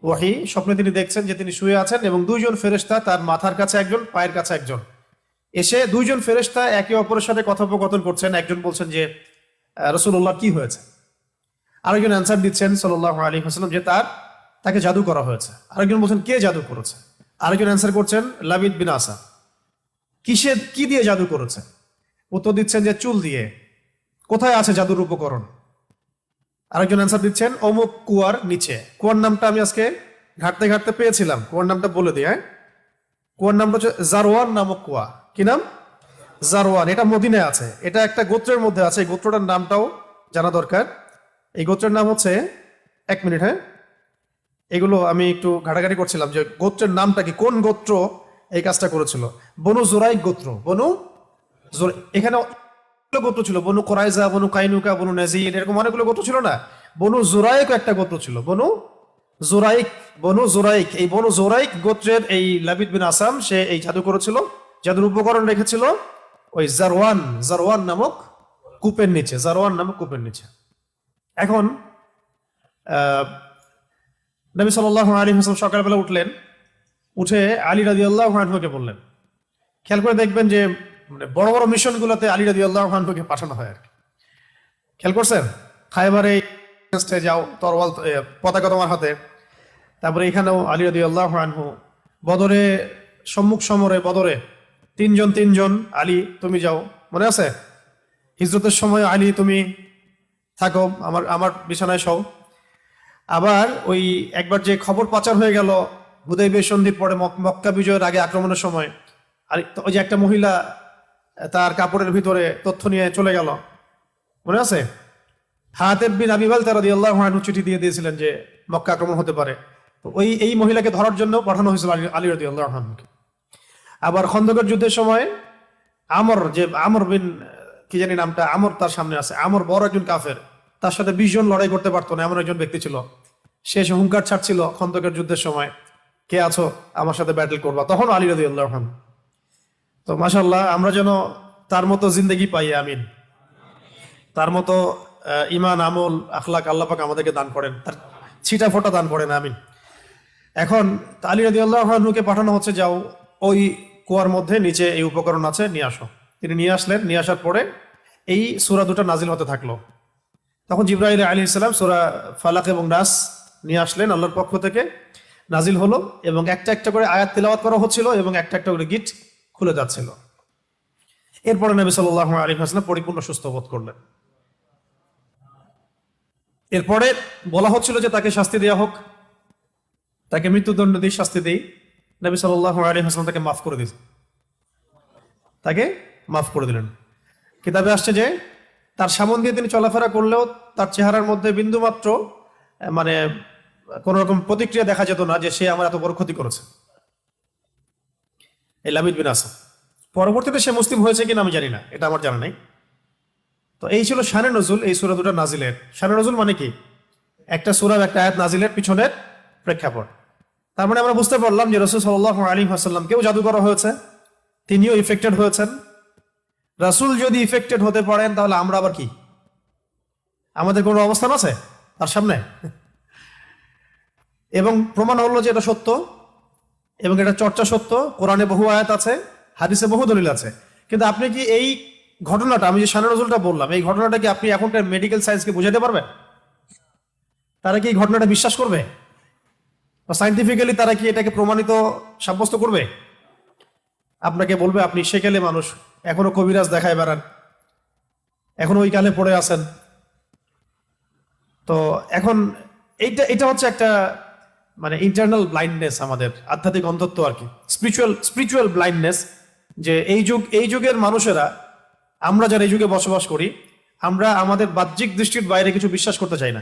ওহী। স্বপ্নে তিনি দেখছেন যে তিনি শুয়ে আছেন এবং দুইজন ফেরেশতা, তার মাথার কাছে একজন, পায়ের কাছে একজন, এসে দুইজন ফেরেশতা একে অপরের সাথে কথোপকথন করছেন। একজন বলছেন যে রাসূলুল্লাহ কি হয়েছে, আরেকজন অ্যান্সার দিচ্ছেন সাল্লাল্লাহু আলাইহি ওয়াসাল্লাম যে তাকে জাদু করা হয়েছে। আরেকজন বলছেন কে জাদু করেছে, আরেকজন অ্যান্সার করছেন লাবিদ বিন আসাম। কি দিয়ে জাদু করেছে? উত্তর দিচ্ছেন যে চুল দিয়ে। কোথায় আছে জাদুর উপকরণ? আরেকজন অ্যান্সার দিচ্ছেন অমুক কুয়ার নিচে। কুয়ার নামটা আমি আজকে ঘাটতে ঘাটতে পেয়েছিলাম, কুয়ার নামটা বলে দিই। হ্যাঁ, কুয়ার নামটা হচ্ছে জারওয়ান নামক কুয়া। কি নাম? জারওয়ান। এটা মদিনায় আছে, এটা একটা গোত্রের মধ্যে আছে। এই গোত্রটার নামটাও জানা দরকার। এই গোত্রের নাম হচ্ছে, এক মিনিট, হ্যাঁ, এগুলো আমি একটু ঘাটাঘাটি করছিলাম যে গোত্রের নামটা কি, কোন গোত্র এই কাজটা করেছিল। বনু জোরাইক গোত্র। এখানে অনেকগুলো গোত্র ছিল, বনু কোরাইজা, বনু কাইনুকা, বনু নাজির, এরকম অনেকগুলো গোত্র ছিল না? বনু জোরাইক একটা গোত্র ছিল, বনু জোরাইক। এই বনু জোরাইক গোত্রের এই লাবিদ বিন আসাম, সে এই জাদু করেছিল, জাদুর উপকরণ রেখেছিল ওই জারওয়ান নামক কূপের নিচে। এখন নবী সাল্লাল্লাহু আলাইহি ওয়াসাল্লাম সকালবেলা উঠলেন, উঠে আলী রাদিয়াল্লাহু আনহুকে বললেন। খেয়াল করে দেখবেন যে মানে বড় বড় মিশনগুলোতে আলী রাদিয়াল্লাহু আনহুকে পাঠানো হয় আর কি। খেয়াল করছেন? খায়বারে যাও, তরওয়াল পতাকা তোমার হাতে। তারপরে এখানেও আলী রাদিয়াল্লাহু আনহু। বদরে সম্মুখ সমরে, বদরে তিনজন আলী তুমি যাও, মনে আছে? হিজরতের সময় আলী তুমি থাকো, আমার বিছানায় শও। আবার ওই একবার যে খবর পাচার হয়ে গেল হুদাইবিয়া সন্ধির পরে, মক্কা বিজয়ের আগে আক্রমণের সময়, আর ওই যে একটা মহিলা তার কাপড়ের ভিতরে তথ্য নিয়ে চলে গেল, মনে আছে? হাতেব বিন আবি বালতা রাদিয়াল্লাহু আনহু চিঠি দিয়ে দিয়েছিলেন যে মক্কা আক্রমণ হতে পারে। তো এই মহিলাকে ধরার জন্য পাঠানো হয়েছিল আলী রাদিয়াল্লাহু আনহুকে। আবার খন্দকের যুদ্ধের সময় আমর বিন কি জানি নামটা, আমর তার সামনে আছে। আমর বড় একজন কাফের, তার সাথে 20 জন লড়াই করতে পারতো না এমন একজন ব্যক্তি ছিল। সে হুঙ্কার ছাড়ছিল খন্দকের যুদ্ধের সময়, কে আছো আমার সাথে ব্যাটল করবা, তখন আলী রাদিয়াল্লাহু আনহু। তো মাশাআল্লাহ, আমরা যেন তার মতো জিন্দেগি পাই, আমিন। তার মতো ইমান, আমল, আখলাক আল্লাহ পাক আমাদেরকে দান করেন, তার ছিটা ফোটা দান করেন, আমিন। এখন আলী রাদিয়াল্লাহু আনহুকে পাঠানো হচ্ছে, যাও ওই কুয়ার মধ্যে নিচে এই উপকরণ আছে, নিয়ে আসো। তিনি নিয়ে আসলেন। নিয়ে আসার পরে এই সূরা দুটো নাজিল হতে থাকলো। তখন জিবরাইল আলাইহিস সালাম সূরা ফালাক এবং নাস নিয়ে আসলেন আল্লাহর পক্ষ থেকে, নাজিল হলো, এবং একটা একটা করে আয়াত তিলাওয়াত করা হচ্ছিল, এবং একটা একটা করে গিট খুলে যাচ্ছিল। এরপরে নবী সাল্লাল্লাহু আলাইহি ওয়াসাল্লাম পরিপূর্ণ সুস্থ বোধ করলেন। এরপরে বলা হচ্ছিল যে তাকে শাস্তি দেওয়া হোক, তাকে মৃত্যুদণ্ড দিয়ে শাস্তি দেই। নবী সাল্লাল্লাহু আলাইহি ওয়াসাল্লাম তাকে মাফ করে দিলেন। কিতাবে আসছে যে তার সামন দিয়ে তিনি চলাফেরা করলেও তার চেহারার মধ্যে বিন্দুমাত্র মানে কোন রকম প্রতিক্রিয়া দেখা যেত না যে সে আমার এত বড় ক্ষতি করেছে, এই লাবিদ বিন আসাম। পরবর্তীতে সে মুসলিম হয়েছে কিনা আমি জানি না, এটা আমার জানা নেই। তো এই ছিল শানে নজুল, এই সূরা দুটো নাজিলের। শানে নজুল মানে কি? একটা সূরার একটা আয়াত নাজিলের পিছনের প্রেক্ষাপট। তার মানে আমরা বুঝতে পারলাম যে রাসূল সাল্লাল্লাহু আলাইহি ওয়াসাল্লাম কেউ জাদু করা হয়েছে, তিনিও ইফেক্টেড হয়েছেন। রাসূল যদি ইফেক্টেড হতে পারেন, তাহলে আমরা আবার কি? আমাদের কোনো অবস্থান আছে তার সামনে? এবং প্রমাণ হলো যে এটা সত্য, এবং এটা চর্চা সত্য। কোরআনে বহু আয়াত আছে, হাদিসে বহু দলিল আছে। কিন্তু আপনি কি এই ঘটনাটা, আমি যে শানে নজুলটা বললাম, এই ঘটনাটা কি আপনি এখনকার মেডিকেল সায়েন্সকে বোঝাতে পারবেন? তারা কি এই ঘটনাটা বিশ্বাস করবে? বা সাইন্টিফিক্যালি তারা কি এটাকে প্রমাণিত সাব্যস্ত করবে? আপনাকে বলবে আপনি সেকেলে মানুষ, এখনো কবিরাজ দেখায় বেড়ান, এখনো ওই কালে পড়ে আছেন। তো এখন এটা হচ্ছে একটা মানে ইন্টারনাল ব্লাইন্ডনেস, আমাদের আধ্যাত্মিক অন্ধত্ব আর কি, স্পিরিচুয়াল ব্লাইন্ডনেস। যে এই যুগের মানুষেরা, আমরা যারা এই যুগে বসবাস করি, আমরা আমাদের বাহ্যিক দৃষ্টির বাইরে কিছু বিশ্বাস করতে চাই না।